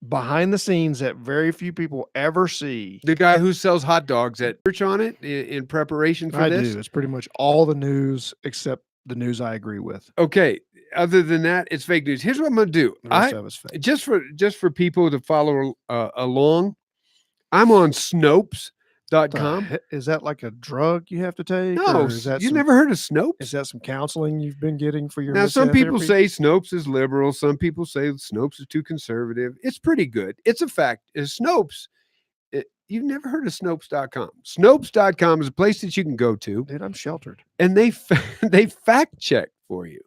S2: behind the scenes that very few people ever see.
S1: The guy who sells hot dogs at church on it in preparation for
S2: I
S1: this.
S2: do. It's pretty much all the news except the news I agree with.
S1: Okay. Other than that, it's fake news. Here's what I'm going to do.
S2: The rest of it's fake.
S1: Just for people to follow along, I'm on Snopes.
S2: Is that like a drug you have to take?
S1: No,
S2: or is that
S1: you
S2: some,
S1: never heard of Snopes?
S2: is that some counseling you've been getting for your
S1: Now, some people
S2: misanthropy?
S1: say Snopes is liberal. Some people say Snopes is too conservative. It's pretty good. It's a fact. Snopes, you've never heard of Snopes.com. Snopes.com is a place that you can go to,
S2: Dude, I'm sheltered.
S1: and they fact check for you.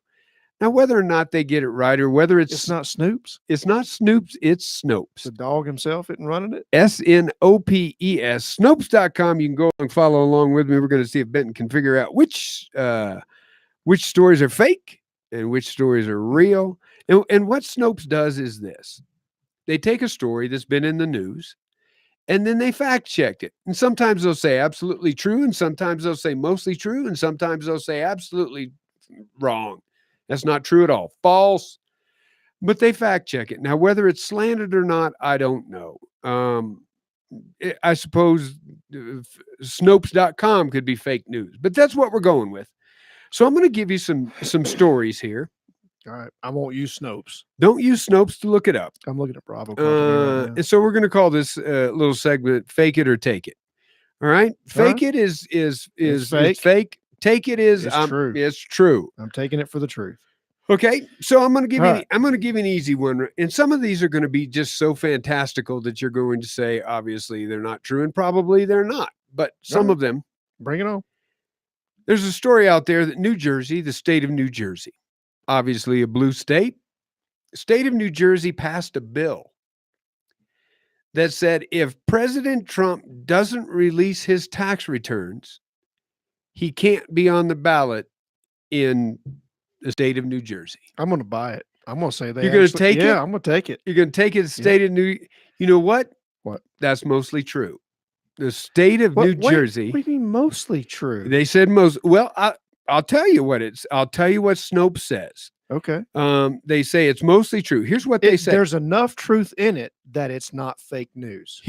S1: Now, whether or not they get it right, or whether
S2: It's not Snoops.
S1: it's not Snoops, it's Snopes.
S2: The dog himself isn't running it.
S1: Snopes. Snopes.com. You can go and follow along with me. We're going to see if Benton can figure out which stories are fake and which stories are real. And what Snopes does is this: they take a story that's been in the news, and then they fact check it. And sometimes they'll say absolutely true, and sometimes they'll say mostly true, and sometimes they'll say absolutely wrong. That's not true at all. False. But they fact check it. Now, whether it's slanted or not, I don't know. I suppose Snopes.com could be fake news, but that's what we're going with. So I'm going to give you some stories here.
S2: All right. I won't use Snopes.
S1: Don't use Snopes to look it up.
S2: I'm looking at Bravo Company right now.
S1: And so we're going to call this little segment "Fake It or Take It." All right, fake it is
S2: fake.
S1: it's fake. Take it is
S2: It's true.
S1: It's true.
S2: I'm taking it for the truth.
S1: Okay, so I'm going to give you
S2: All right.
S1: I'm going to give you an easy one, and some of these are going to be just so fantastical that you're going to say obviously they're not true, and probably they're not. But some
S2: right.
S1: of them.
S2: Bring it on.
S1: There's a story out there that New Jersey, the state of New Jersey, obviously a blue state, the state of New Jersey passed a bill that said if President Trump doesn't release his tax returns, he can't be on the ballot in the state of New Jersey.
S2: I'm going to buy it. I'm going to say
S1: You're going to take it?
S2: Yeah, I'm going to take it.
S1: You're going to take it to the state of New. You know what?
S2: What?
S1: That's mostly true. The state of New Jersey.
S2: What do you mean mostly true?
S1: They said most. Well, I'll tell you what I'll tell you what Snopes says.
S2: Okay.
S1: They say it's mostly true. Here's what they say.
S2: There's enough truth in it that it's not fake news.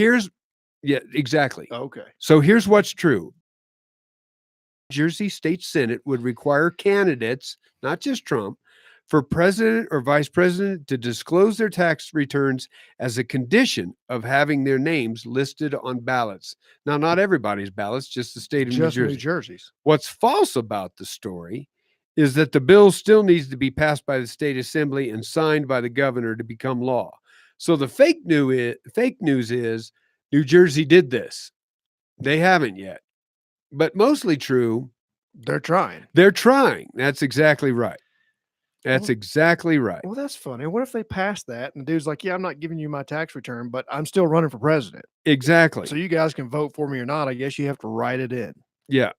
S1: Yeah, exactly.
S2: Okay.
S1: So here's what's true. Jersey State Senate would require candidates, not just Trump, for president or vice president to disclose their tax returns as a condition of having their names listed on ballots. Now, not everybody's ballots, just the state of
S2: Just
S1: New Jersey.
S2: New Jersey's.
S1: What's false about the story is that the bill still needs to be passed by the state assembly and signed by the governor to become law. So the fake news is New Jersey did this. They haven't yet. But mostly true.
S2: They're trying.
S1: They're trying. That's exactly right. That's
S2: Well-
S1: exactly right.
S2: Well, that's funny. What if they pass that and the dude's like, yeah, I'm not giving you my tax return, but I'm still running for president.
S1: Exactly.
S2: So you guys can vote for me or not. I guess you have to write it in.
S1: Yeah.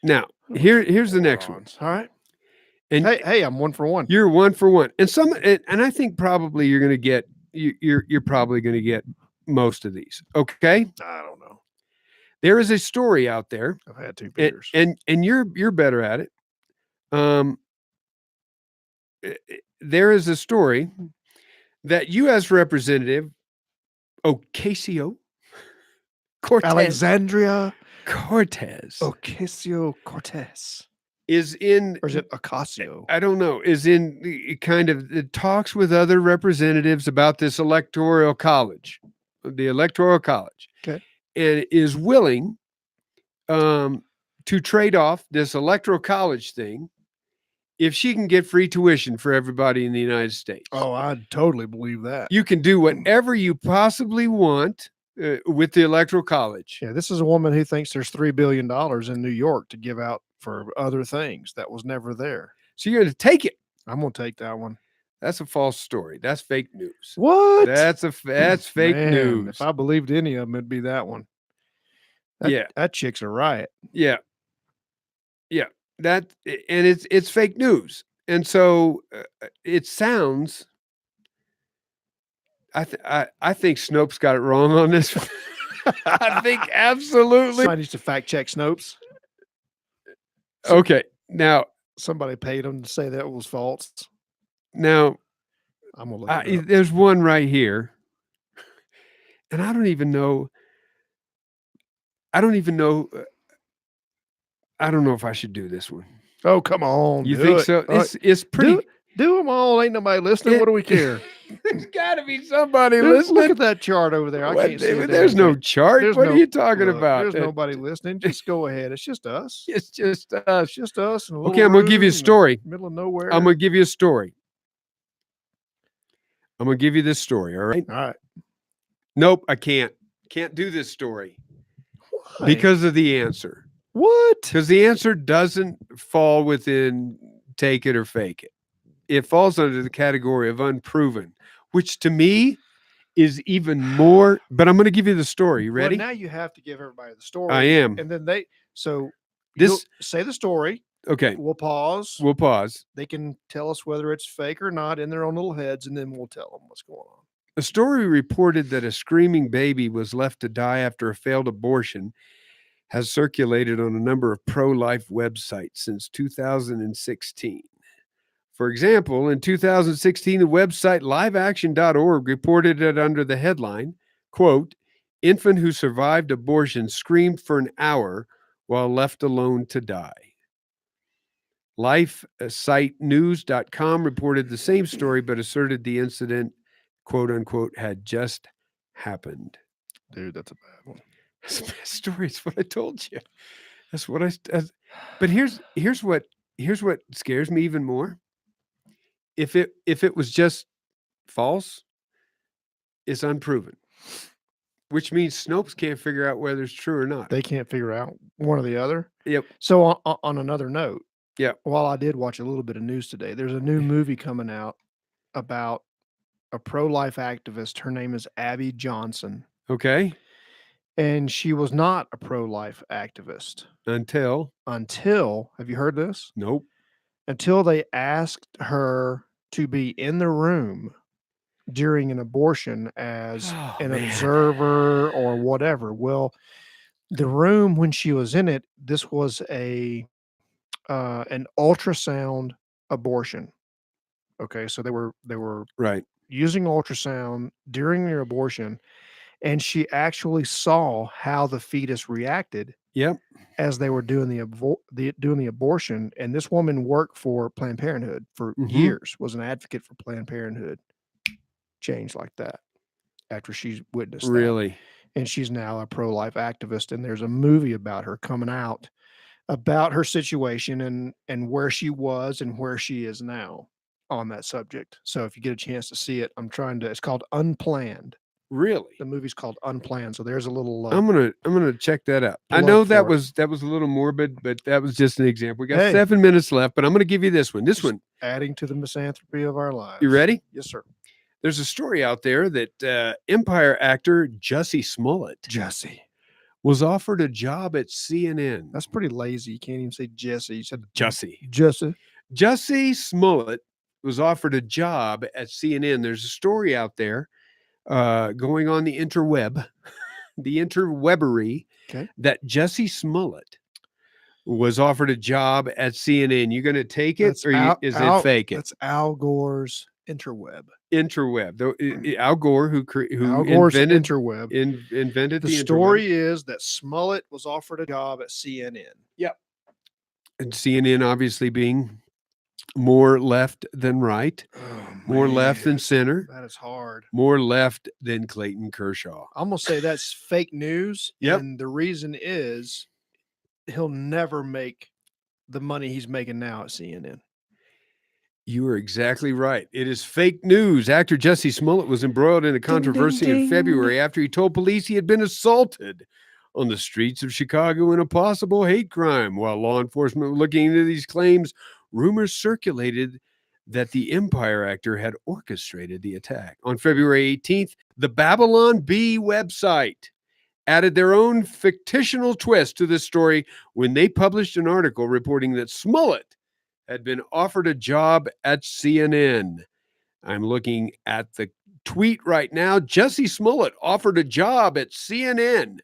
S1: Now, here's the next one.
S2: All right.
S1: And
S2: Hey, I'm 1 for 1.
S1: you're 1 for 1. And I think probably you're going to get you're probably going to get most of these. Okay?
S2: I don't know.
S1: There is a story out there,
S2: I've had 2
S1: and
S2: beers.
S1: and you're better at it. There is a story that U.S. Representative Ocasio-Cortez
S2: Alexandria
S1: Ocasio-Cortez is in,
S2: or is it Ocasio?
S1: I don't know, is in the kind of the talks with other representatives about this electoral college, the electoral college.
S2: Okay.
S1: And is willing to trade off this electoral college thing if she can get free tuition for everybody in the United States.
S2: Oh, I totally believe that.
S1: You can do whatever you possibly want with the electoral college.
S2: Yeah, this is a woman who thinks there's $3 billion in New York to give out for other things that was never there.
S1: So you're going to take it.
S2: I'm going to take that one.
S1: That's a false story. That's fake news.
S2: What?
S1: That's fake
S2: Man,
S1: news.
S2: If I believed any of them, it'd be that one.
S1: Yeah.
S2: That chick's a riot.
S1: Yeah. And it's fake news. And so it sounds. I think Snopes got it wrong on this one. I think absolutely.
S2: Somebody needs to fact check Snopes.
S1: Okay. Now
S2: Somebody paid them to say that was false.
S1: I'm
S2: gonna look it up.
S1: there's one right here, and I don't even know. I don't know if I should do this one.
S2: Oh, come on.
S1: You
S2: do
S1: think
S2: it.
S1: so?
S2: All right,
S1: It's pretty.
S2: do them all. Ain't nobody listening. What do we care?
S1: There's got to be somebody
S2: Look
S1: listening.
S2: at that chart over there. I
S1: What,
S2: can't see a
S1: there's
S2: damn
S1: no
S2: thing.
S1: chart.
S2: There's
S1: What
S2: no-
S1: are you talking
S2: Look,
S1: about?
S2: There's nobody listening. Just go ahead. It's just us.
S1: It's just
S2: It's
S1: us.
S2: just us. In a
S1: Okay,
S2: little
S1: I'm gonna give you a
S2: room in the
S1: story.
S2: Middle of nowhere.
S1: I'm gonna give you a story. I'm gonna give you this story. All right.
S2: All right.
S1: Nope, I can't. Can't do this story
S2: Why?
S1: because of the answer.
S2: What?
S1: Because the answer doesn't fall within take it or fake it. It falls under the category of unproven, which to me is even more. But I'm going to give you the story. You ready?
S2: Well, now you have to give everybody the story.
S1: I am.
S2: And then so
S1: This-
S2: you'll say the story.
S1: Okay.
S2: We'll pause.
S1: We'll pause.
S2: They can tell us whether it's fake or not in their own little heads, and then we'll tell them what's going on.
S1: A story reported that a screaming baby was left to die after a failed abortion has circulated on a number of pro-life websites since 2016. For example, in 2016, the website liveaction.org reported it under the headline, quote, "Infant who survived abortion screamed for an hour while left alone to die." LifeSiteNews.com reported the same story, but asserted the incident, quote unquote, had just happened.
S2: Dude, that's a bad one.
S1: That's the best story. It's what I told you. That's what but here's what scares me even more. If it was just false, it's unproven, which means Snopes can't figure out whether it's true or not.
S2: They can't figure out one or the other.
S1: Yep.
S2: So on another note,
S1: Yep.
S2: while I did watch a little bit of news today, there's a new movie coming out about a pro-life activist. Her name is Abby Johnson,
S1: Okay.
S2: and she was not a pro-life activist
S1: Until
S2: have you heard this?
S1: nope.
S2: Until they asked her to be in the room during an abortion as
S1: Oh,
S2: an
S1: man.
S2: observer or whatever. Well, the room when she was in it, this was an ultrasound abortion. Okay, so they were
S1: Right.
S2: using ultrasound during their abortion, and she actually saw how the fetus reacted
S1: Yep.
S2: as they were doing the abortion. And this woman worked for Planned Parenthood for
S1: Mhm.
S2: years, was an advocate for Planned Parenthood. Changed like that after she's witnessed that.
S1: Really.
S2: And she's now a pro-life activist. And there's a movie about her coming out about her situation and where she was and where she is now on that subject. So if you get a chance to see it, it's called Unplanned.
S1: Really.
S2: The movie's called Unplanned. So there's a little
S1: I'm gonna check that out. I
S2: plug
S1: know that
S2: for it.
S1: was a little morbid, but that was just an example. We got
S2: Hey.
S1: 7 minutes left, but I'm gonna give you this one. This
S2: Just
S1: one.
S2: adding to the misanthropy of our lives.
S1: You ready?
S2: Yes, sir.
S1: There's a story out there that Empire actor Jussie Smollett
S2: Jesse.
S1: was offered a job at CNN.
S2: That's pretty lazy. You can't even say Jesse. You said
S1: Jussie.
S2: Jesse.
S1: Jussie Smollett was offered a job at CNN. There's a story out there going on the interweb, the interwebbery,
S2: Okay.
S1: that Jussie Smollett was offered a job at CNN. You going to take it,
S2: That's
S1: or is it fake it?
S2: That's Al Gore's interweb.
S1: Interweb. Al Gore, who
S2: Al Gore's
S1: invented
S2: interweb.
S1: invented
S2: The
S1: the
S2: story is that Smollett was offered a job at CNN.
S1: interweb. And CNN obviously being more left than right,
S2: Oh,
S1: more left than
S2: man.
S1: center,
S2: That is hard.
S1: more left than Clayton Kershaw.
S2: I'm gonna say that's fake news.
S1: Yep.
S2: And the reason is he'll never make the money he's making now at CNN.
S1: You are exactly right. It is fake news. Actor Jussie Smollett was embroiled in a controversy in February after he told police he had been assaulted on the streets of Chicago in a possible hate crime. While law enforcement were looking into these claims, rumors circulated that the Empire actor had orchestrated the attack. On February 18th, the Babylon Bee website added their own fictional twist to this story when they published an article reporting that Smollett had been offered a job at CNN. I'm looking at the tweet right now. Jussie Smollett offered a job at CNN.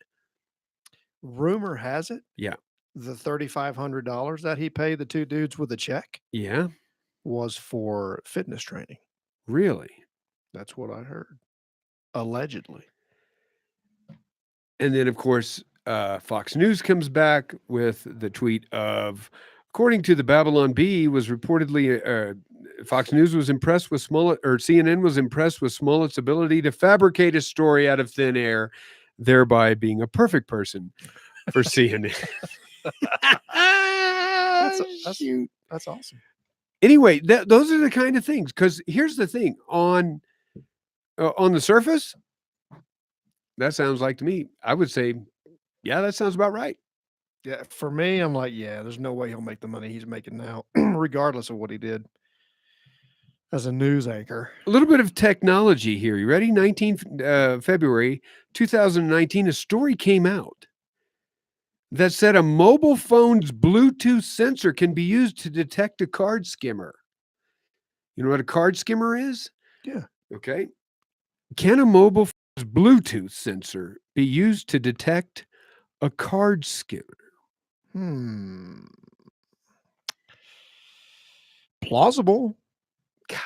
S2: Rumor has it,
S1: Yeah.
S2: the $3,500 that he paid the two dudes with a check
S1: Yeah,
S2: was for fitness training.
S1: really.
S2: That's what I heard. Allegedly.
S1: And then, of course, Fox News comes back with the tweet of According to the Babylon Bee, was reportedly Fox News was impressed with Smollett, or CNN was impressed with Smollett's ability to fabricate a story out of thin air, thereby being a perfect person for CNN. Shoot.
S2: That's awesome.
S1: Anyway, those are the kind of things. Because here's the thing: on the surface, that sounds like to me. I would say, yeah, that sounds about right.
S2: Yeah, for me, I'm like, yeah, there's no way he'll make the money he's making now, regardless of what he did as a news anchor.
S1: A little bit of technology here. You ready? 19 February 2019, a story came out that said a mobile phone's Bluetooth sensor can be used to detect a card skimmer. You know what a card skimmer is?
S2: Yeah.
S1: Okay. Can a mobile phone's Bluetooth sensor be used to detect a card skimmer?
S2: Plausible.
S1: God,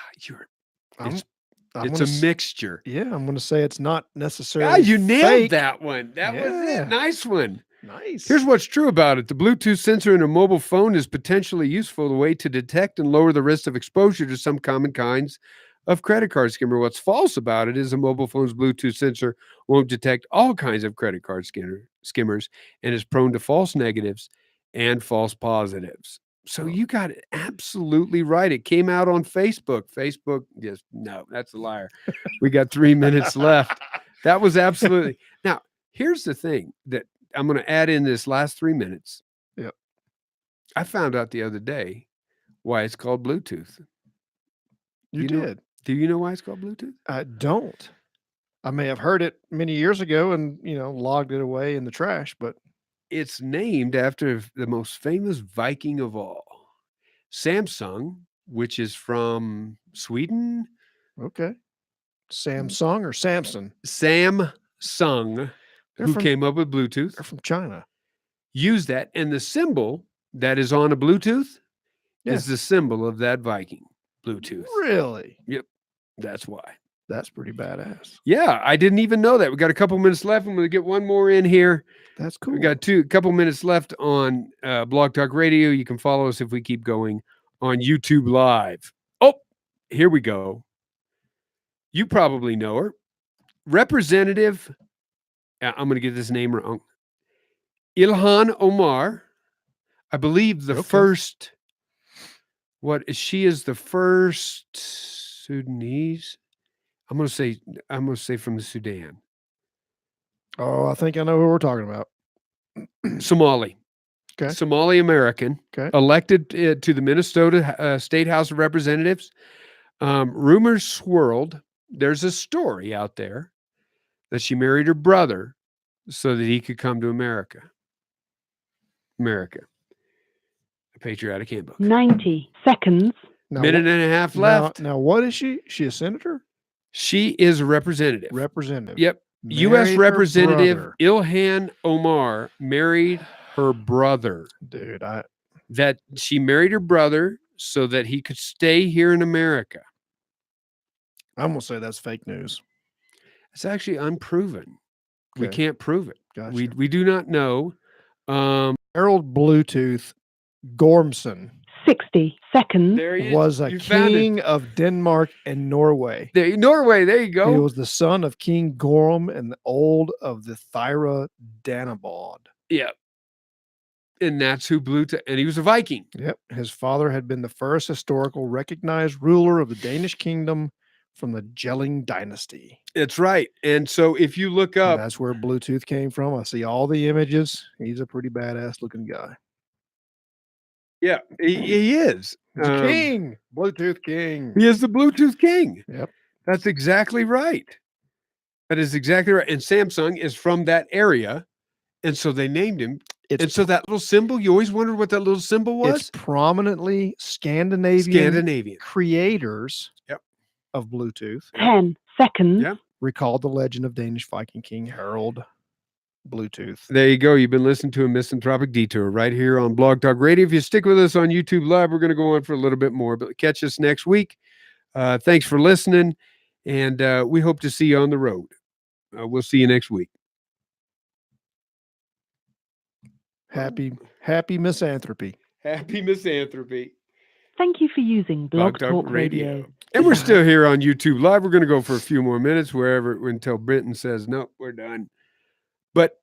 S2: I'm
S1: it's
S2: gonna
S1: a mixture.
S2: Yeah, I'm going to say it's not necessarily.
S1: God, you nailed
S2: fake.
S1: that one. That was
S2: Yeah.
S1: it. Nice one.
S2: Nice.
S1: Here's what's true about it. The Bluetooth sensor in a mobile phone is potentially useful way to detect and lower the risk of exposure to some common kinds of credit card skimmer. What's false about it is a mobile phone's Bluetooth sensor won't detect all kinds of credit card skimmers and is prone to false negatives and false positives. So you got it absolutely right. It came out on Facebook. Facebook, yes, no, that's a liar. We got 3 minutes left. That was absolutely. Now, here's the thing that I'm going to add in this last 3 minutes.
S2: Yep.
S1: I found out the other day why it's called Bluetooth.
S2: You did.
S1: Do you know why it's called Bluetooth?
S2: I don't. I may have heard it many years ago and, logged it away in the trash, but
S1: it's named after the most famous Viking of all, Samsung, which is from Sweden.
S2: Okay. Samsung or Samson?
S1: Samsung, who came up with Bluetooth.
S2: They're from China.
S1: Use that. And the symbol that is on a Bluetooth is the symbol of that Viking, Bluetooth.
S2: Really?
S1: Yep. That's why.
S2: That's pretty badass.
S1: Yeah, I didn't even know that. We got a couple minutes left. I'm going to get one more in here.
S2: That's cool.
S1: We got a couple minutes left on Blog Talk Radio. You can follow us if we keep going on YouTube Live. Oh, here we go. You probably know her. Representative, I'm going to get this name wrong. Ilhan Omar. I believe the first, she is the first Sudanese. I'm going to say from the Sudan.
S2: Oh, I think I know who we're talking about.
S1: Somali.
S2: Okay.
S1: Somali American.
S2: Okay.
S1: Elected to the Minnesota State House of Representatives. Rumors swirled. There's a story out there that she married her brother so that he could come to America. A patriotic handbook.
S3: 90 seconds.
S1: Minute and a half left.
S2: Now, what is she? She a senator?
S1: She is a representative.
S2: Representative.
S1: Yep. U.S. Representative Ilhan Omar married her brother.
S2: Dude,
S1: that she married her brother so that he could stay here in America.
S2: I'm going to say that's fake news.
S1: It's actually unproven.
S2: Okay.
S1: We can't prove it.
S2: Gotcha.
S1: We do not know.
S2: Harold Bluetooth Gormson
S3: 60 seconds.
S2: was a king of Denmark and Norway.
S1: Norway, there you go.
S2: He was the son of King Gorm and the old of the Thyra Danabod.
S1: Yeah. And that's who and he was a Viking.
S2: Yep. His father had been the first historical recognized ruler of the Danish kingdom from the Jelling dynasty.
S1: That's right. And so if you look up,
S2: that's where Bluetooth came from. I see all the images. He's a pretty badass looking guy.
S1: Yeah, he is.
S2: He's a king. Bluetooth king.
S1: He is the Bluetooth king.
S2: Yep.
S1: That's exactly right. That is exactly right. And Samsung is from that area. And so they named him. And so that little symbol, you always wondered what that little symbol was?
S2: It's prominently Scandinavian creators of Bluetooth.
S3: 10 seconds.
S1: Yeah.
S2: Recalled the legend of Danish Viking King Harold Bluetooth.
S1: There you go. You've been listening to a Misanthropic Detour right here on Blog Talk Radio. If you stick with us on YouTube Live, we're going to go on for a little bit more, but catch us next week. Thanks for listening, and we hope to see you on the road. We'll see you next week.
S2: Happy misanthropy.
S1: Happy misanthropy.
S3: Thank you for using Blog Talk
S1: Radio.
S3: Radio.
S1: And we're still here on YouTube Live. We're going to go for a few more minutes until Brenton says, no, we're done. But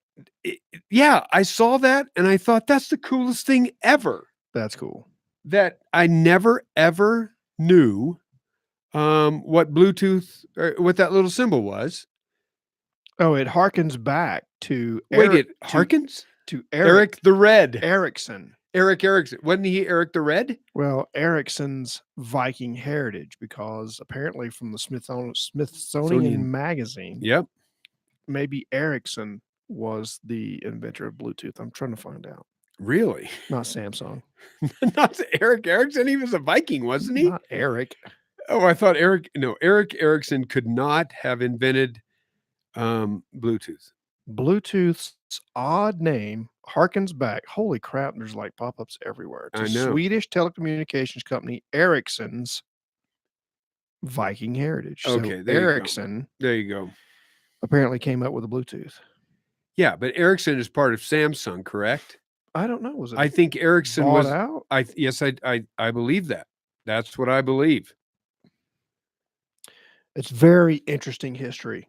S1: yeah, I saw that and I thought that's the coolest thing ever.
S2: That's cool.
S1: That I never, ever knew what Bluetooth or what that little symbol was.
S2: Oh, it harkens back to
S1: Wait,
S2: Eric,
S1: it harkens?
S2: to
S1: Eric the Red.
S2: Erickson.
S1: Eric Erickson. Wasn't he Eric the Red?
S2: Well, Erickson's Viking heritage, because apparently from the Smithsonian
S1: Smithsonian.
S2: magazine,
S1: Yep.
S2: maybe Erickson was the inventor of Bluetooth. I'm trying to find out.
S1: Really?
S2: Not Samsung.
S1: Not Eric Erickson. He was a Viking, wasn't he?
S2: Not Eric.
S1: Oh, I thought Eric Erickson could not have invented Bluetooth.
S2: Bluetooth's odd name harkens back. Holy crap, there's like pop-ups everywhere. To
S1: I know.
S2: Swedish telecommunications company Ericsson's Viking heritage.
S1: Okay,
S2: So
S1: there you go.
S2: Ericsson
S1: There you go.
S2: apparently came up with a Bluetooth.
S1: Yeah, but Ericsson is part of Samsung, correct?
S2: I don't know. Was it
S1: I think Ericsson
S2: bought
S1: was.
S2: out?
S1: Yes, I believe that. That's what I believe.
S2: It's very interesting history.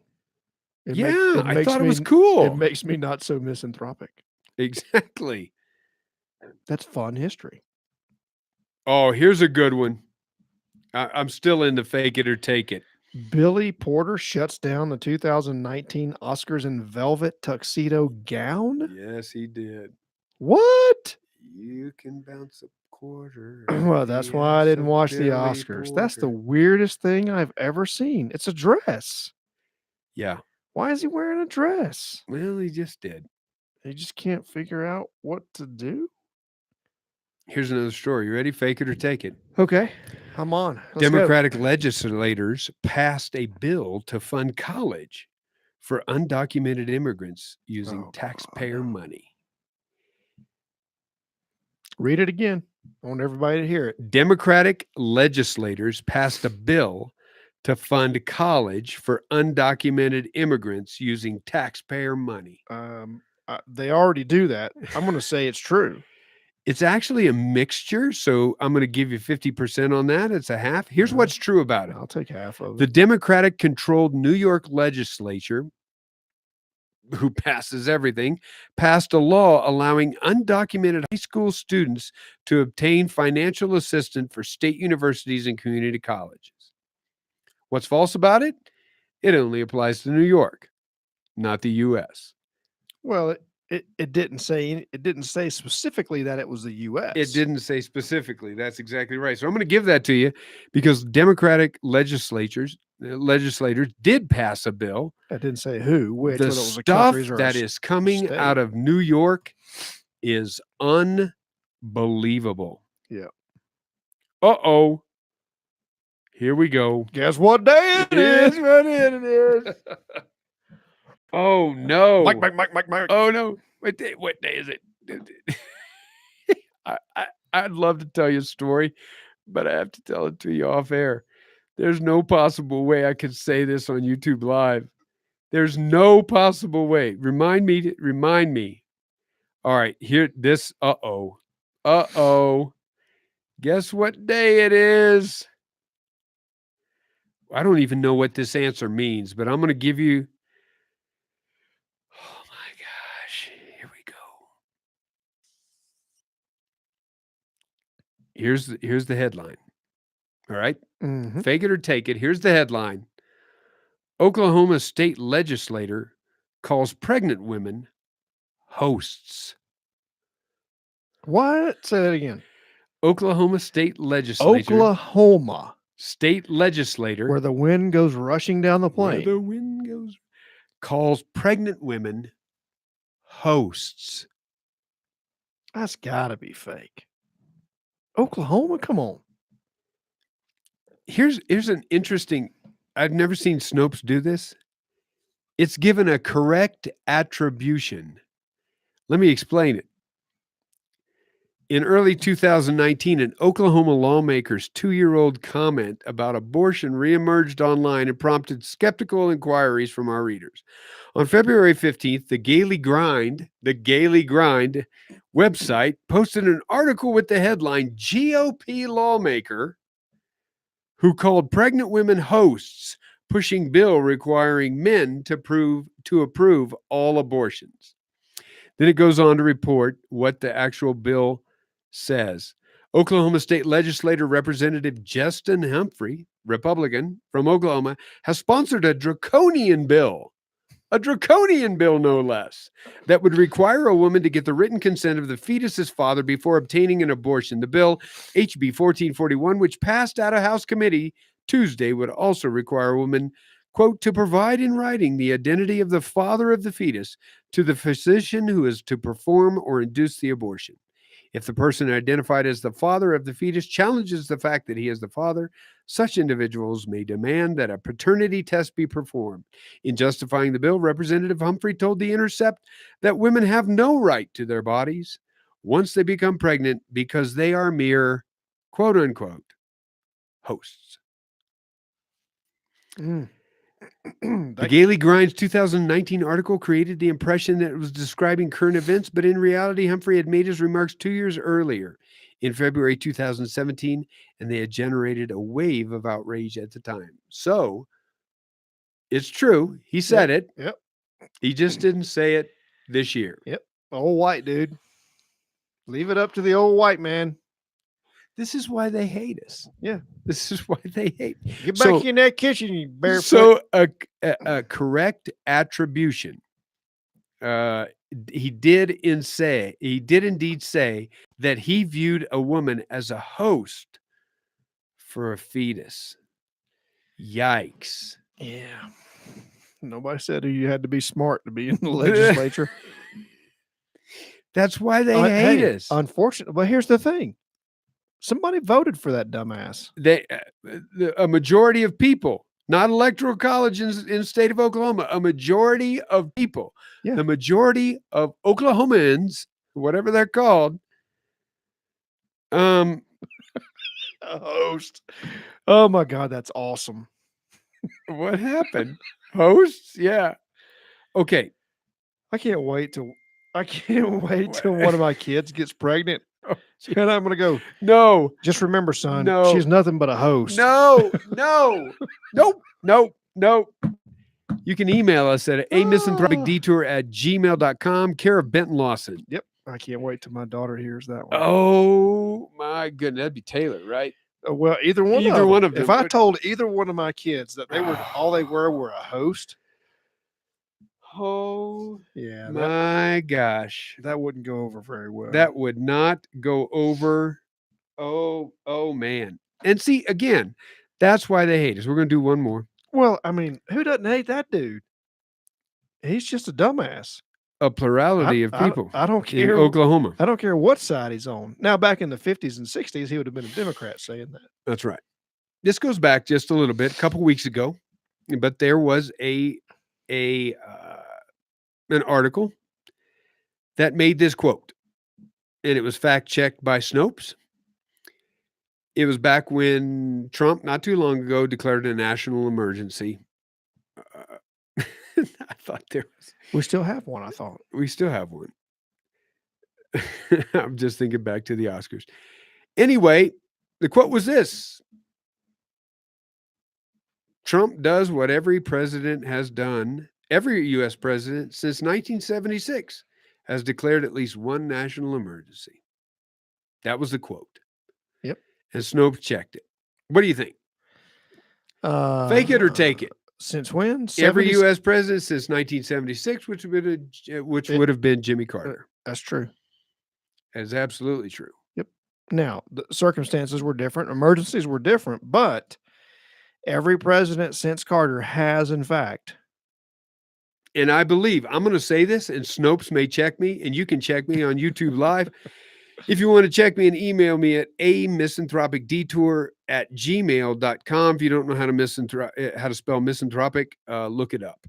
S1: I thought it was cool.
S2: It makes me not so misanthropic.
S1: Exactly.
S2: That's fun history.
S1: Oh, here's a good one. I'm still in the fake it or take it.
S2: Billy Porter shuts down the 2019 Oscars in velvet tuxedo gown.
S1: Yes, he did.
S2: What?
S1: You can bounce a quarter.
S2: Well, that's why I didn't watch the Oscars. That's the weirdest thing I've ever seen. It's a dress.
S1: Yeah.
S2: Why is he wearing a dress?
S1: Well, he just did.
S2: He just can't figure out what to do.
S1: Here's another story. You ready? Fake it or take it.
S2: Okay, I'm on. Let's go.
S1: Democratic legislators passed a bill to fund college for undocumented immigrants using
S2: Oh,
S1: taxpayer
S2: God.
S1: money.
S2: Read it again. I want everybody to hear it.
S1: Democratic legislators passed a bill to fund college for undocumented immigrants using taxpayer money.
S2: They already do that. I'm going to say it's true.
S1: It's actually a mixture, so I'm going to give you 50% on that. It's a half. Here's what's true about it.
S2: I'll take half of
S1: The
S2: it.
S1: Democratic-controlled New York legislature, who passes everything, passed a law allowing undocumented high school students to obtain financial assistance for state universities and community colleges. What's false about it? It only applies to New York, not the U.S.
S2: Well, it didn't say specifically that it was the U.S.
S1: It didn't say specifically. That's exactly right. So I'm going to give that to you because Democratic legislators did pass a bill.
S2: That didn't say who, which,
S1: The
S2: whether it was a
S1: stuff
S2: countries or
S1: that
S2: a
S1: is coming
S2: state.
S1: out of New York is unbelievable.
S2: Yeah.
S1: Uh-oh. Here we go.
S2: Guess what day it is?
S1: What it is. Oh, no.
S2: Mike.
S1: Oh, no. What day is it? I'd love to tell you a story, but I have to tell it to you off air. There's no possible way I could say this on YouTube Live. There's no possible way. Remind me. All right, here, this, uh-oh. Guess what day it is? I don't even know what this answer means, but I'm going to give you. Oh my gosh. Here we go. Here's the headline. All right.
S2: Mhm.
S1: Fake it or take it. Here's the headline. Oklahoma state legislator calls pregnant women hosts.
S2: What? Say that again.
S1: Oklahoma state legislature.
S2: Oklahoma,
S1: State legislator.
S2: where the wind goes rushing down the
S1: where
S2: plain.
S1: the wind goes. Calls pregnant women hosts.
S2: That's got to be fake. Oklahoma, come on.
S1: Here's an interesting. I've never seen Snopes do this. It's given a correct attribution. Let me explain it. In early 2019, an Oklahoma lawmaker's 2-year-old comment about abortion reemerged online and prompted skeptical inquiries from our readers. On February 15th, the Gaily Grind website posted an article with the headline GOP lawmaker who called pregnant women hosts, pushing bill requiring men to approve all abortions. Then it goes on to report what the actual bill says. Oklahoma State Legislator Representative Justin Humphrey, Republican from Oklahoma, has sponsored a draconian bill no less, that would require a woman to get the written consent of the fetus's father before obtaining an abortion. The bill, HB 1441, which passed out of House Committee Tuesday, would also require a woman, quote, to provide in writing the identity of the father of the fetus to the physician who is to perform or induce the abortion. If the person identified as the father of the fetus challenges the fact that he is the father, such individuals may demand that a paternity test be performed. In justifying the bill, Representative Humphrey told The Intercept that women have no right to their bodies once they become pregnant because they are mere, quote unquote, hosts. The Gaily Grind's 2019 article created the impression that it was describing current events, but in reality, Humphrey had made his remarks 2 years earlier, in February 2017, and they had generated a wave of outrage at the time. So, it's true. He said it.
S2: Yep.
S1: He just didn't say it this year.
S2: Yep. Old white dude. Leave it up to the old white man.
S1: This is why they hate us.
S2: Yeah.
S1: This is why they hate.
S2: Get back in that kitchen, you barefoot.
S1: So a correct attribution. He did indeed say that he viewed a woman as a host for a fetus. Yikes.
S2: Yeah. Nobody said you had to be smart to be in the legislature.
S1: That's why they hate us.
S2: Unfortunately, but here's the thing. Somebody voted for that dumbass.
S1: A majority of people, not electoral college in the state of Oklahoma, a majority of people, the majority of Oklahomans, whatever they're called,
S2: a host. Oh my God, that's awesome.
S1: What happened? Hosts? Yeah. Okay.
S2: I can't wait till one of my kids gets pregnant. And I'm going to go,
S1: no.
S2: Just remember, son,
S1: no.
S2: She's nothing but a host.
S1: No. Nope. You can email us at misanthropicdetour@gmail.com, care of Benton Lawson.
S2: Yep. I can't wait till my daughter hears that one.
S1: Oh, my goodness. That'd be Taylor, right?
S2: Well, either one of them. If I told either one of my kids that they were all they were a host.
S1: Oh,
S2: yeah.
S1: My gosh.
S2: That wouldn't go over very well.
S1: That would not go over. Oh, man. And see, again, that's why they hate us. We're going to do one more.
S2: Well, I mean, who doesn't hate that dude? He's just a dumbass.
S1: A plurality of people.
S2: I don't care.
S1: In Oklahoma.
S2: I don't care what side he's on. Now, back in the 50s and 60s, he would have been a Democrat saying that.
S1: That's right. This goes back just a little bit, a couple weeks ago, but there was an article that made this quote, and it was fact-checked by Snopes. It was back when Trump, not too long ago, declared a national emergency. I thought there was.
S2: We still have one, I thought.
S1: We still have one. I'm just thinking back to the Oscars. Anyway, the quote was this. Trump does what every president has done. Every U.S. president since 1976 has declared at least one national emergency. That was the quote.
S2: Yep.
S1: And Snopes checked it. What do you think? Fake it or take it?
S2: Since when?
S1: Every U.S. president since 1976, which would have been Jimmy Carter.
S2: That's true.
S1: That's absolutely true.
S2: Yep. Now, the circumstances were different. Emergencies were different, but every president since Carter has, in fact.
S1: And I believe, I'm going to say this, and Snopes may check me, and you can check me on YouTube Live. If you want to check me and email me at misanthropicdetour@gmail.com. If you don't know how to spell misanthropic, look it up.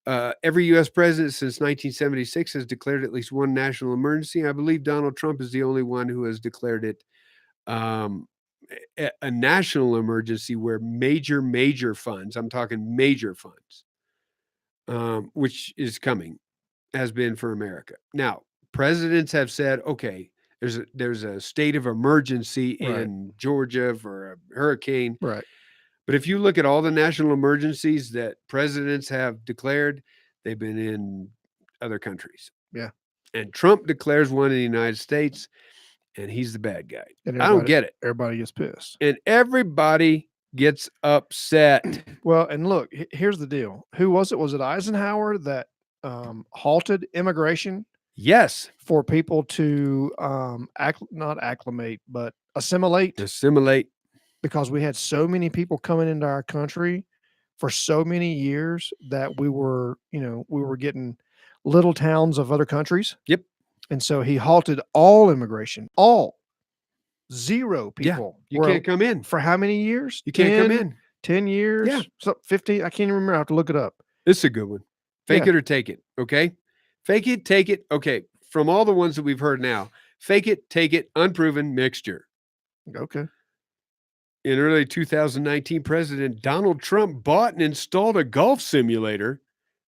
S1: Every U.S. president since 1976 has declared at least one national emergency. I believe Donald Trump is the only one who has declared it a national emergency where major funds, I'm talking major funds, which is coming, has been for America. Now, presidents have said, okay, there's a state of emergency
S2: Right.
S1: in Georgia for a hurricane.
S2: Right.
S1: But if you look at all the national emergencies that presidents have declared, they've been in other countries.
S2: Yeah.
S1: And Trump declares one in the United States, and he's the bad guy.
S2: And
S1: I don't get it.
S2: Everybody gets pissed.
S1: And everybody gets upset.
S2: Well, and look, here's the deal. Who was it? Was it Eisenhower that halted immigration
S1: Yes.
S2: for people to not acclimate, but assimilate?
S1: Assimilate.
S2: Because we had so many people coming into our country for so many years that we were getting little towns of other countries.
S1: Yep.
S2: And so he halted all immigration, all 0 people.
S1: You
S2: were-
S1: can't come in.
S2: for how many years?
S1: You can't come in.
S2: 10 years?
S1: Yeah.
S2: So 15. I can't even remember. I have to look it up.
S1: This is a good one. Fake
S2: Yeah.
S1: it or take it. Okay. Fake it, take it. Okay. From all the ones that we've heard now, fake it, take it, unproven mixture.
S2: Okay.
S1: In early 2019, President Donald Trump bought and installed a golf simulator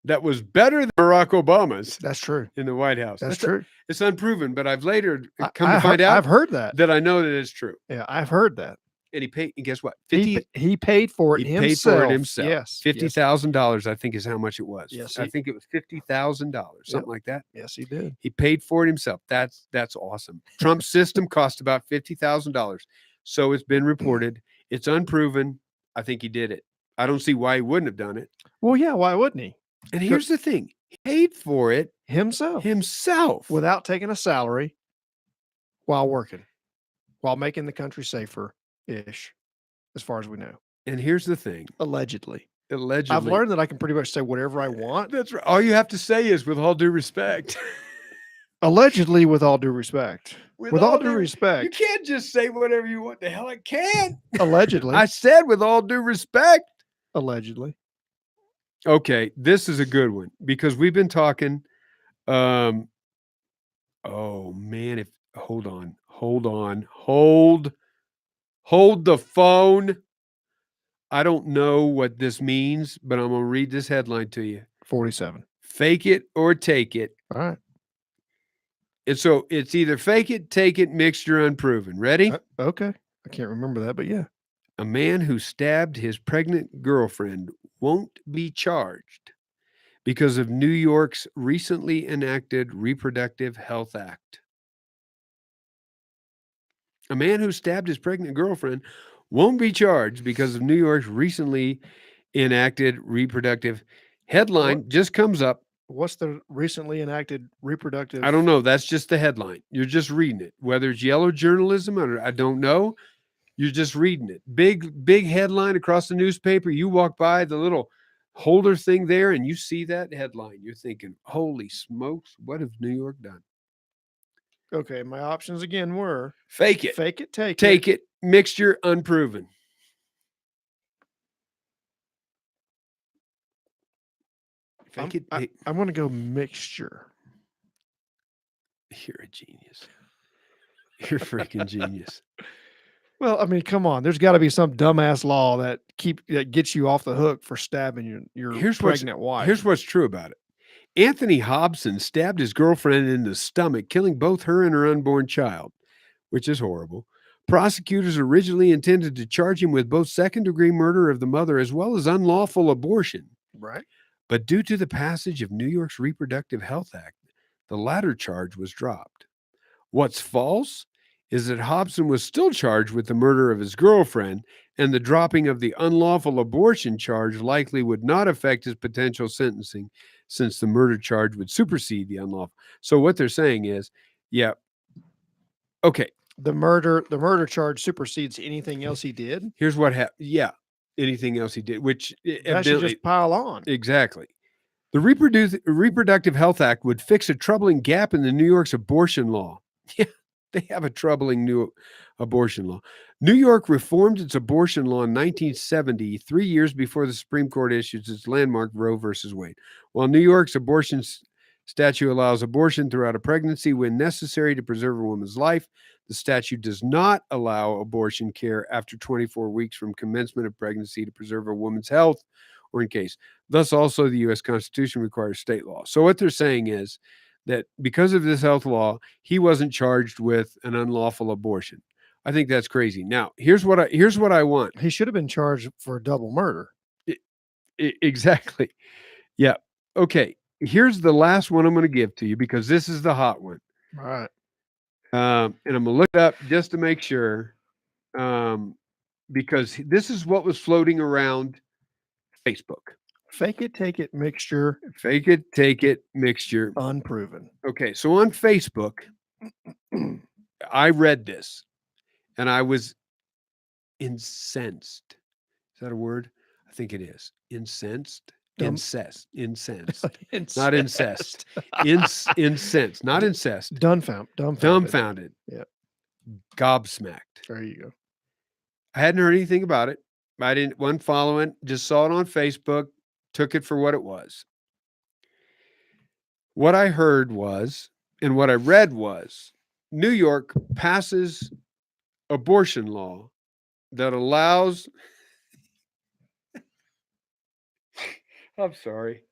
S1: that was better than Barack Obama's
S2: That's true.
S1: in the White House.
S2: That's true.
S1: It's unproven, but I've later come
S2: I
S1: to find
S2: I've
S1: out
S2: heard that.
S1: that I know that it's true.
S2: Yeah, I've heard that.
S1: And he paid, and guess what?
S2: He paid for it
S1: He
S2: himself.
S1: paid for it himself.
S2: Yes.
S1: $50,000, I think, is how much it was.
S2: Yes,
S1: I
S2: he-
S1: think it was $50,000, something like that.
S2: Yes, he did.
S1: He paid for it himself. That's awesome. Trump's system cost about $50,000. So it's been reported. It's unproven. I think he did it. I don't see why he wouldn't have done it.
S2: Well, yeah. Why wouldn't he?
S1: And here's the thing. He paid for it
S2: Himself.
S1: himself.
S2: Without taking a salary while working, while making the country safer-ish, as far as we know.
S1: And here's the thing.
S2: Allegedly.
S1: Allegedly.
S2: I've learned that I can pretty much say whatever I want.
S1: That's right. All you have to say is with all due respect.
S2: Allegedly, with all due respect. With all due
S1: You
S2: respect.
S1: can't just say whatever you want. The hell I can.
S2: Allegedly.
S1: I said with all due respect.
S2: Allegedly.
S1: Okay, this is a good one because we've been talking. Oh man, hold the phone. I don't know what this means, but I'm gonna read this headline to you.
S2: 47.
S1: Fake it or take it.
S2: All right.
S1: And so it's either fake it, take it, mixture unproven. Ready?
S2: Okay. I can't remember that, but yeah.
S1: A man who stabbed his pregnant girlfriend won't be charged because of New York's recently enacted Reproductive Health Act. A man who stabbed his pregnant girlfriend won't be charged because of New York's recently enacted reproductive headline just comes up.
S2: What's the recently enacted reproductive?
S1: I don't know. That's just the headline. You're just reading it. Whether it's yellow journalism or I don't know. You're just reading it. Big headline across the newspaper. You walk by the little holder thing there and you see that headline. You're thinking, holy smokes, what has New York done?
S2: Okay. My options again were
S1: Fake it.
S2: fake it,
S1: Take it. Mixture unproven. Fake it.
S2: I'm going to go mixture.
S1: You're a genius. You're a freaking genius.
S2: Well, I mean, come on. There's got to be some dumbass law that gets you off the hook for stabbing your pregnant wife.
S1: Here's what's true about it. Anthony Hobson stabbed his girlfriend in the stomach, killing both her and her unborn child, which is horrible. Prosecutors originally intended to charge him with both second-degree murder of the mother as well as unlawful abortion.
S2: Right.
S1: But due to the passage of New York's Reproductive Health Act, the latter charge was dropped. What's false is that Hobson was still charged with the murder of his girlfriend, and the dropping of the unlawful abortion charge likely would not affect his potential sentencing, since the murder charge would supersede the unlawful. So what they're saying is, yeah, okay.
S2: The murder charge supersedes anything else he did.
S1: Here's what happened. Yeah, anything else he did, which
S2: That should just pile on.
S1: Exactly. The Reproductive Health Act would fix a troubling gap in the New York's abortion law. Yeah, They have a troubling new abortion law. New York reformed its abortion law in 1970, 3 years before the Supreme Court issued its landmark Roe versus Wade. While New York's abortion statute allows abortion throughout a pregnancy when necessary to preserve a woman's life, the statute does not allow abortion care after 24 weeks from commencement of pregnancy to preserve a woman's health or in case. Thus, also the U.S. Constitution requires state law. So what they're saying is that because of this health law, he wasn't charged with an unlawful abortion. I think that's crazy. Now, here's what I want.
S2: He should have been charged for double murder.
S1: Exactly. Yeah. Okay. Here's the last one I'm going to give to you because this is the hot one.
S2: All right.
S1: And I'm going to look it up just to make sure, because this is what was floating around Facebook.
S2: Fake it, take it mixture.
S1: Fake it, take it mixture.
S2: Unproven.
S1: Okay, so on Facebook, I read this and I was incensed. Is that a word? I think it is. Incensed? Incensed. Not incest. Incensed, not incest.
S2: Dumbfounded.
S1: Yeah. Gobsmacked.
S2: There you go.
S1: I hadn't heard anything about it. Wasn't following, just saw it on Facebook, took it for what it was. What I heard was, and what I read was, New York passes abortion law that allows. I'm sorry.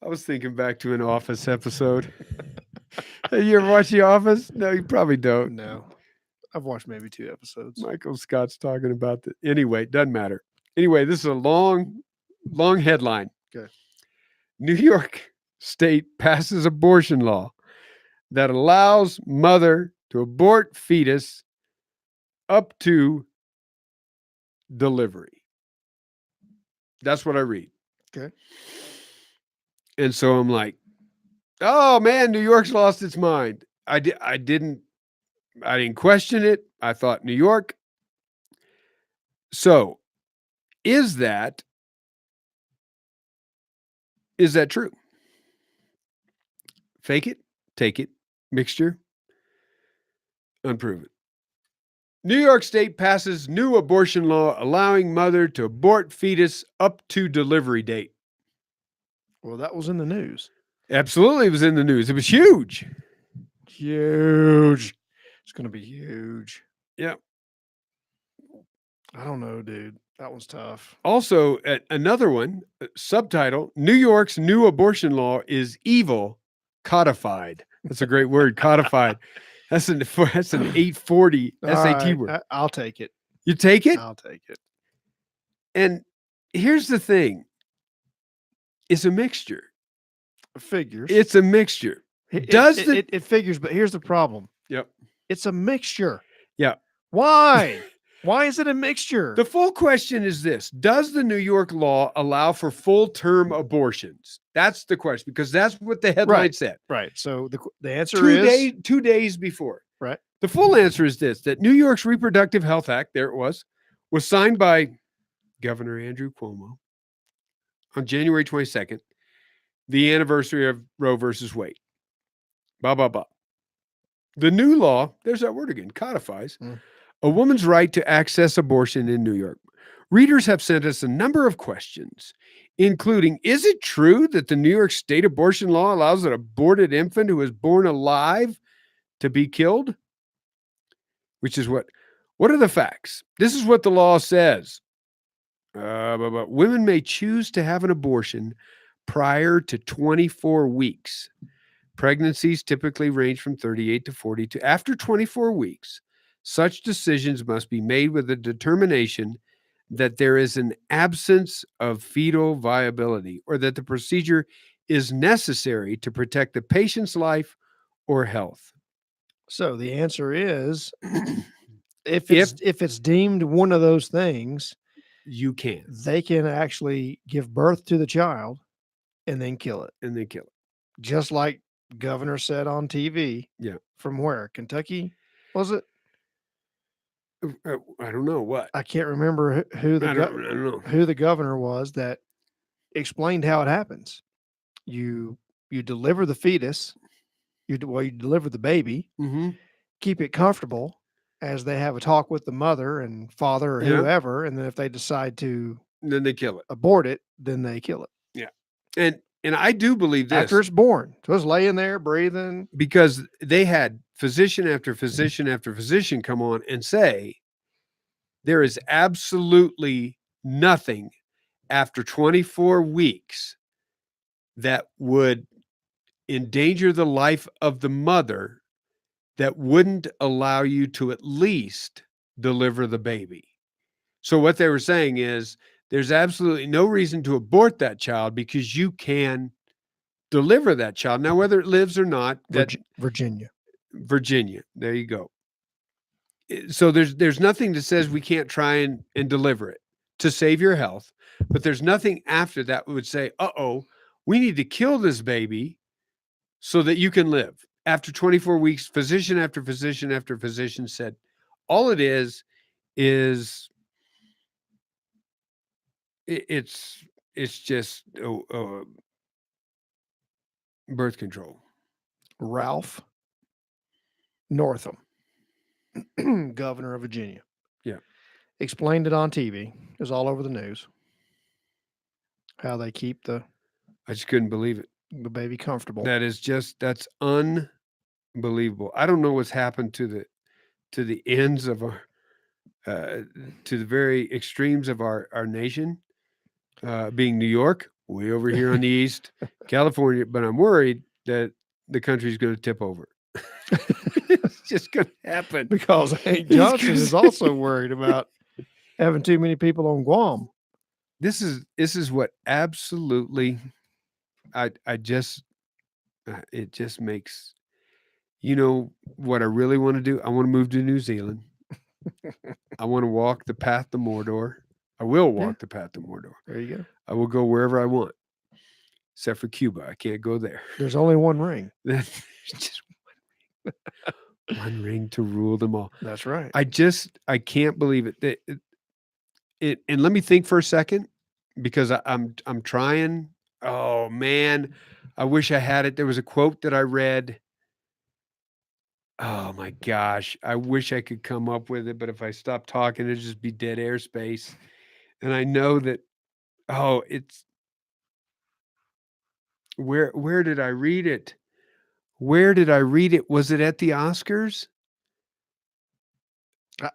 S1: I was thinking back to an Office episode. You ever watch The Office? No, you probably don't.
S2: No. I've watched maybe 2 episodes.
S1: Michael Scott's talking about that. Anyway, doesn't matter. Anyway, this is a long headline.
S2: Okay.
S1: New York State passes abortion law that allows mother to abort fetus up to delivery. That's what I read.
S2: Okay.
S1: And so I'm like, oh man, New York's lost its mind. I didn't question it. I thought New York. So is that true? Fake it, take it, mixture, unproven. New York State passes new abortion law allowing mother to abort fetus up to delivery date.
S2: Well, that was in the news.
S1: Absolutely, it was in the news. It was huge.
S2: Huge. It's going to be huge.
S1: Yeah.
S2: I don't know, dude. That one's tough.
S1: Also, another one, subtitle, New York's new abortion law is evil codified. That's a great word, codified. That's an 840 SAT word.
S2: I'll take it.
S1: You take it?
S2: I'll take it.
S1: And here's the thing. It's a mixture.
S2: It figures.
S1: It's a mixture.
S2: It figures, but here's the problem.
S1: Yep.
S2: It's a mixture.
S1: Yeah.
S2: Why? Why is it a mixture?
S1: The full question is this. Does the New York law allow for full-term abortions? That's the question, because that's what the headline said.
S2: Right. So the answer is
S1: 2 days before.
S2: Right.
S1: The full answer is this, that New York's Reproductive Health Act, there it was signed by Governor Andrew Cuomo on January 22nd, the anniversary of Roe versus Wade. Blah, blah, blah. The new law, there's that word again, codifies a woman's right to access abortion in New York. Readers have sent us a number of questions, including, is it true that the New York State abortion law allows an aborted infant who is born alive to be killed? Which is what are the facts? This is what the law says. Women may choose to have an abortion prior to 24 weeks. Pregnancies typically range from 38 to 42. After 24 weeks, such decisions must be made with a determination that there is an absence of fetal viability or that the procedure is necessary to protect the patient's life or health.
S2: So the answer is if it's deemed one of those things, they can actually give birth to the child and then kill it. Just like governor said on TV.
S1: Yeah.
S2: From where? Kentucky? Was it?
S1: I don't know what.
S2: I can't remember who the governor was that explained how it happens. You deliver the fetus, you deliver the baby, keep it comfortable as they have a talk with the mother and father or
S1: Yeah.
S2: whoever, and then if they decide to
S1: Then they kill it.
S2: abort it, then they kill it
S1: And I do believe this
S2: after it's born. So it's laying there breathing.
S1: because they had physician after physician after physician come on and say there is absolutely nothing after 24 weeks that would endanger the life of the mother that wouldn't allow you to at least deliver the baby. So what they were saying is there's absolutely no reason to abort that child because you can deliver that child. Now, whether it lives or not, that
S2: Virginia.
S1: Virginia, there you go. So there's nothing that says we can't try and deliver it to save your health, but there's nothing after that would say, we need to kill this baby so that you can live. After 24 weeks, physician after physician after physician said, all it is it's just birth control.
S2: Ralph Northam, governor of Virginia.
S1: Yeah.
S2: Explained it on TV. It was all over the news. How they keep the
S1: I just couldn't believe it.
S2: baby comfortable.
S1: That's unbelievable. I don't know what's happened to the ends of our to the very extremes of our nation, being New York, way over here on the east, California, but I'm worried that the country's going to tip over. It's just going to happen.
S2: Because Hank Johnson is also worried about having too many people on Guam.
S1: This is what absolutely I just it just makes, you know what I really want to do? I want to move to New Zealand. I want to walk the path to Mordor. I will walk the path to Mordor.
S2: There you go.
S1: I will go wherever I want, except for Cuba. I can't go there.
S2: There's only one ring.
S1: There's just one ring to rule them all.
S2: That's right.
S1: I can't believe it. And let me think for a second, because I'm trying. Oh man, I wish I had it. There was a quote that I read. Oh my gosh, I wish I could come up with it, but if I stop talking, it'd just be dead airspace. And I know that. It's where did I read it? Where did I read it? Was it at the Oscars?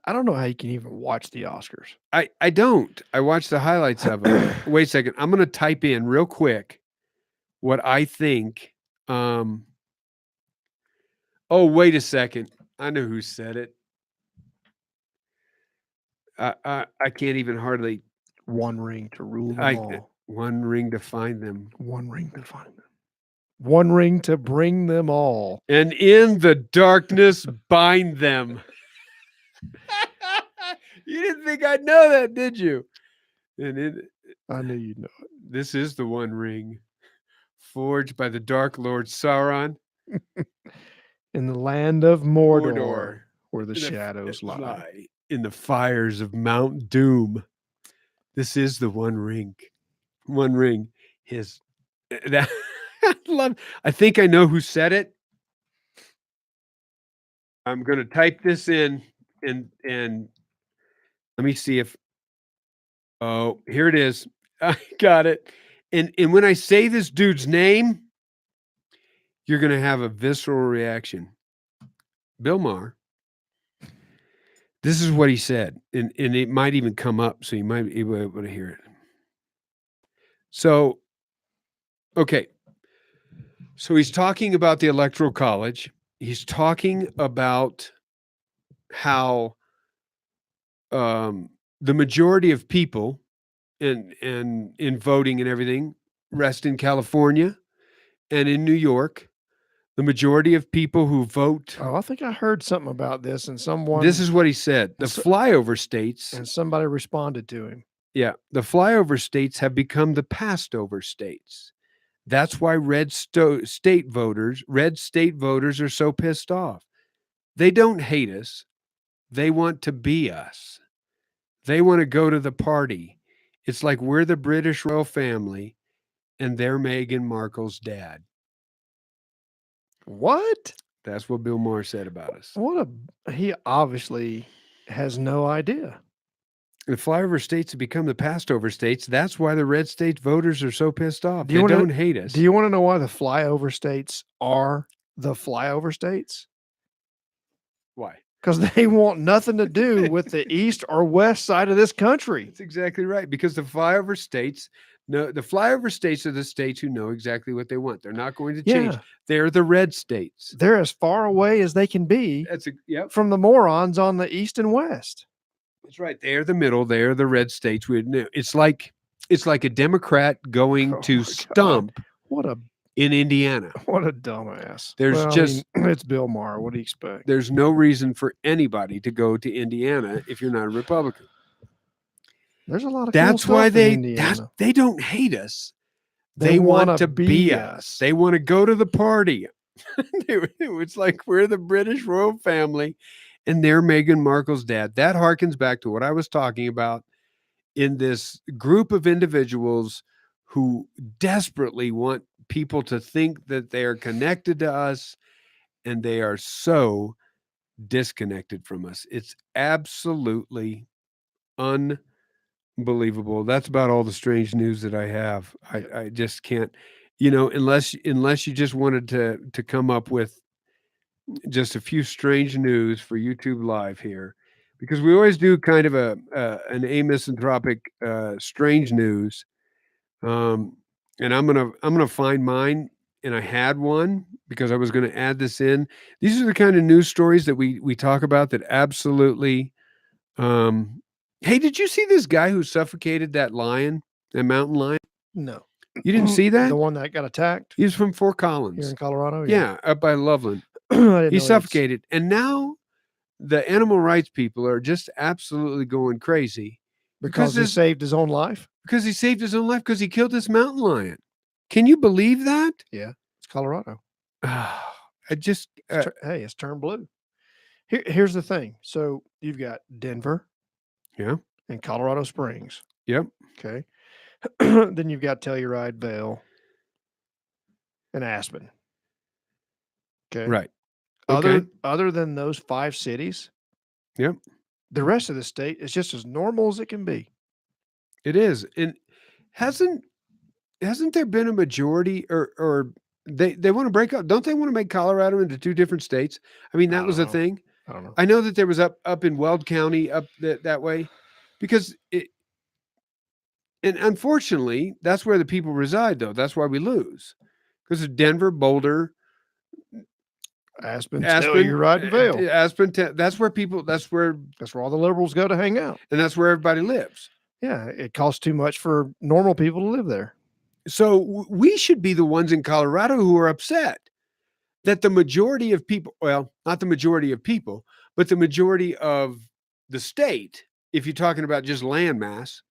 S2: I don't know how you can even watch the Oscars.
S1: I don't. I watched the highlights of it. Wait a second. I'm going to type in real quick what I think. Wait a second. I know who said it. I can't even hardly.
S2: One ring to rule them all.
S1: One ring to find them.
S2: One ring to find them. One ring to bring them all.
S1: And in the darkness bind them. You didn't think I'd know that, did you?
S2: I knew you'd know it.
S1: This is the one ring forged by the Dark Lord Sauron.
S2: In the land of Mordor. Where the shadows
S1: lie. In the fires of Mount Doom. This is the one ring. One ring. That I think I know who said it. I'm going to type this in and let me see if. Oh, here it is. I got it. And when I say this dude's name, you're going to have a visceral reaction. Bill Maher. This is what he said, and it might even come up, so you might be able to hear it. So, okay. So he's talking about the Electoral College. He's talking about how the majority of people in voting and everything rest in California and in New York. The majority of people who vote.
S2: Oh, I think I heard something about this, and someone.
S1: This is what he said. The flyover states.
S2: And somebody responded to him.
S1: Yeah. The flyover states have become the passed over states. That's why red state voters are so pissed off. They don't hate us. They want to be us. They want to go to the party. It's like we're the British royal family and they're Meghan Markle's dad.
S2: What?
S1: That's what Bill Maher said about us.
S2: He obviously has no idea.
S1: The flyover states have become the passed-over states. That's why the red state voters are so pissed off.
S2: Do you
S1: They
S2: wanna-
S1: don't hate us.
S2: Do you want to know why the flyover states are the flyover states?
S1: Why?
S2: Because they want nothing to do with the east or west side of this country.
S1: That's exactly right. Because the flyover states are the states who know exactly what they want. They're not going to change.
S2: Yeah,
S1: They're the red states.
S2: they're as far away as they can be
S1: Yep.
S2: from the morons on the east and west.
S1: That's right. They're the middle. They're the red states. It's like a Democrat going
S2: Oh
S1: to
S2: my God.
S1: stump
S2: What a
S1: Indiana.
S2: dumbass.
S1: There's
S2: Well, I
S1: just-
S2: mean, it's Bill Maher. What do you expect?
S1: There's no reason for anybody to go to Indiana if you're not a Republican.
S2: There's a lot of
S1: That's
S2: cool
S1: why
S2: stuff in Indiana.
S1: they don't hate us.
S2: They
S1: They want
S2: wanna
S1: to
S2: be
S1: be
S2: us.
S1: us. They want to go to the party. It's like we're the British royal family and they're Meghan Markle's dad. That harkens back to what I was talking about in this group of individuals who desperately want people to think that they are connected to us, and they are so disconnected from us. It's absolutely unbelievable. That's about all the strange news that I have. I just can't, unless you just wanted to come up with just a few strange news for YouTube Live here, because we always do kind of an amisanthropic strange news. And I'm gonna find mine, and I had one because I was going to add this in. These are the kind of news stories that we talk about that absolutely. Hey, did you see this guy who suffocated that mountain lion?
S2: No.
S1: You didn't see that?
S2: The one that got attacked
S1: He was from Fort
S2: here
S1: Collins.
S2: in Colorado?
S1: Yeah, up by Loveland.
S2: I didn't
S1: He
S2: know
S1: suffocated, and now the animal rights people are just absolutely going crazy
S2: because he
S1: this-
S2: saved his own life.
S1: because he saved his own life because he killed this mountain lion. Can you believe that?
S2: It's Colorado.
S1: I just
S2: Hey, it's turned blue. Here's the thing. So you've got Denver,
S1: Yeah.
S2: and Colorado Springs.
S1: Yep.
S2: Okay. Then you've got Telluride, Vail, and Aspen. Okay.
S1: Right.
S2: Other
S1: Okay.
S2: other than those 5 cities,
S1: Yep.
S2: the rest of the state is just as normal as it can be.
S1: It is. And hasn't there been a majority or they want to break up? Don't they want to make Colorado into 2 different states? I mean,
S2: I
S1: that was
S2: don't
S1: a
S2: know.
S1: thing.
S2: I don't know.
S1: I know that there was up in Weld County up that way, because and unfortunately, that's where the people reside, though. That's why we lose, because of Denver, Boulder,
S2: Aspen, Telluride, and Vail.
S1: Aspen. That's where
S2: That's where all the liberals go to hang out.
S1: and that's where everybody lives.
S2: Yeah, it costs too much for normal people to live there.
S1: So we should be the ones in Colorado who are upset that the majority of people, well, not the majority of people, but the majority of the state, if you're talking about just land mass,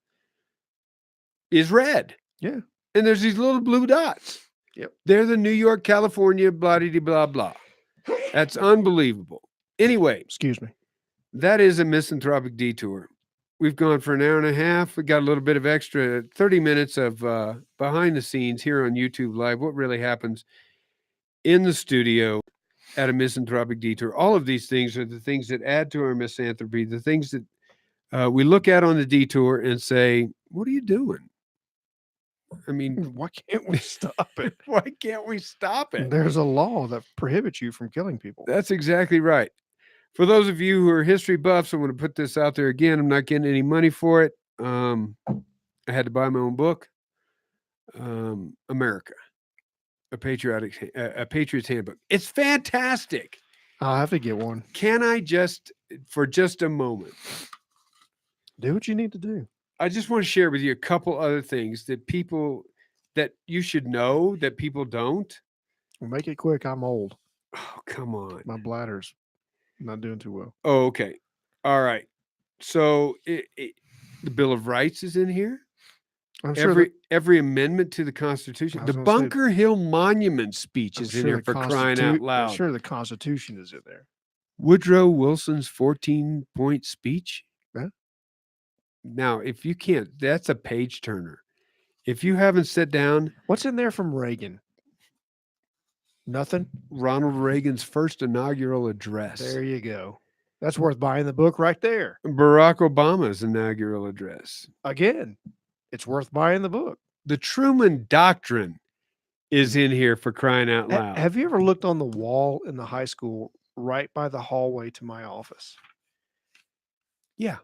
S1: is red.
S2: Yeah.
S1: And there's these little blue dots.
S2: Yep.
S1: They're the New York, California, blah, de blah, blah. That's unbelievable. Anyway,
S2: Excuse me.
S1: that is a misanthropic detour. We've gone for an hour and a half. We got a little bit of extra 30 minutes of behind the scenes here on YouTube Live. What really happens in the studio at a misanthropic detour. All of these things are the things that add to our misanthropy, the things that we look at on the detour and say, what are you doing? I mean,
S2: Why can't we stop it?
S1: why can't we stop it?
S2: There's a law that prohibits you from killing people.
S1: That's exactly right. For those of you who are history buffs, I want to put this out there again. I'm not getting any money for it. I had to buy my own book, America, a Patriot's Handbook. It's fantastic.
S2: I'll have to get one.
S1: Can I for just a moment,
S2: Do what you need to do.
S1: I just want to share with you a couple other things that you should know that people don't.
S2: Make it quick. I'm old.
S1: Oh, come on.
S2: My bladder's not doing too well.
S1: Oh, okay. All right. So the Bill of Rights is in here.
S2: I'm sure
S1: Every amendment to the Constitution.
S2: I was
S1: The
S2: gonna say-
S1: Bunker Hill Monument speech
S2: I'm
S1: is in
S2: sure
S1: here
S2: the
S1: for crying out loud.
S2: I'm sure the Constitution is in there.
S1: Woodrow Wilson's 14-point speech.
S2: Yeah.
S1: Now, if you can't, that's a page turner. If you haven't sat down,
S2: What's in there from Reagan? Nothing.
S1: Ronald Reagan's first inaugural address.
S2: There you go. That's worth buying the book right there.
S1: Barack Obama's inaugural address.
S2: Again, it's worth buying the book.
S1: The Truman Doctrine is in here, for crying out loud.
S2: Have you ever looked on the wall in the high school right by the hallway to my office?
S1: Yeah.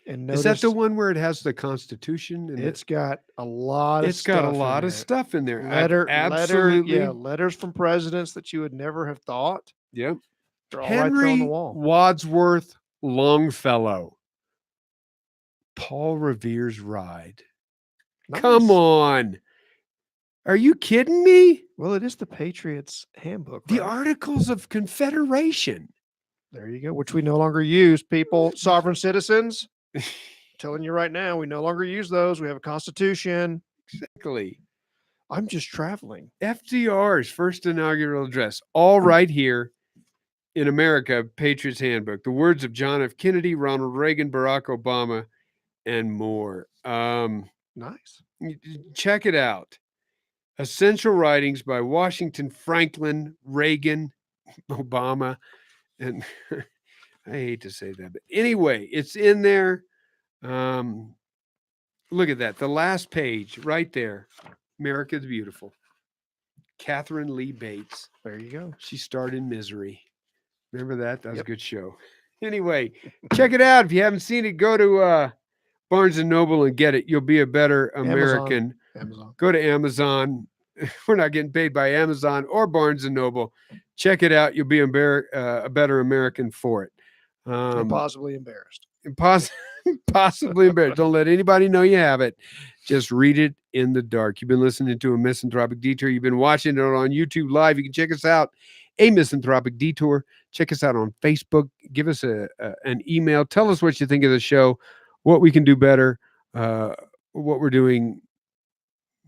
S2: And
S1: Is that the
S2: noticed
S1: one where it has the Constitution? And
S2: it's got a lot of
S1: it's got a
S2: stuff in
S1: lot of
S2: there.
S1: stuff in there.
S2: Absolutely.
S1: Absolutely.
S2: Letters from presidents that you would never have thought.
S1: Yep.
S2: They're all right there on the
S1: Henry
S2: wall.
S1: Wadsworth Longfellow. Paul Revere's Ride. Come
S2: Nice.
S1: on. Are you kidding me?
S2: Well, it is the Patriots Handbook.
S1: The
S2: right?
S1: Articles of Confederation.
S2: There you go, which we no longer use. People, sovereign citizens. Telling you right now, we no longer use those. We have a constitution.
S1: Exactly.
S2: I'm just traveling.
S1: FDR's first inaugural address, all right here in America, Patriots Handbook. The words of John F. Kennedy, Ronald Reagan, Barack Obama, and more.
S2: Nice.
S1: Check it out. Essential Writings by Washington, Franklin, Reagan, Obama, and I hate to say that, but anyway, it's in there. Look at that. The last page right there. America's Beautiful. Catherine Lee Bates.
S2: There you go.
S1: She starred in Misery. Remember that? That was
S2: Yep.
S1: a good show. Anyway, check it out. If you haven't seen it, go to Barnes & Noble and get it. You'll be a better American.
S2: Amazon.
S1: Go to Amazon. We're not getting paid by Amazon or Barnes & Noble. Check it out. You'll be a better American for it.
S2: And possibly embarrassed.
S1: Possibly embarrassed. Don't let anybody know you have it. Just read it in the dark. You've been listening to A Misanthropic Detour. You've been watching it on YouTube Live. You can check us out, A Misanthropic Detour. Check us out on Facebook. Give us an email. Tell us what you think of the show, what we can do better, what we're doing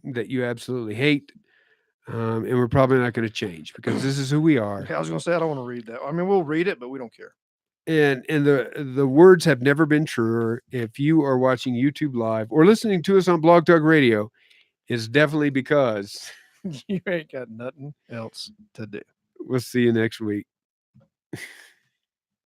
S1: that you absolutely hate. And we're probably not going to change because this is who we are.
S2: Okay, I was going to say, I don't want to read that. I mean, we'll read it, but we don't care.
S1: And the words have never been truer. If you are watching YouTube Live or listening to us on Blog Talk Radio, it's definitely because
S2: You ain't got nothing else to do.
S1: we'll see you next week.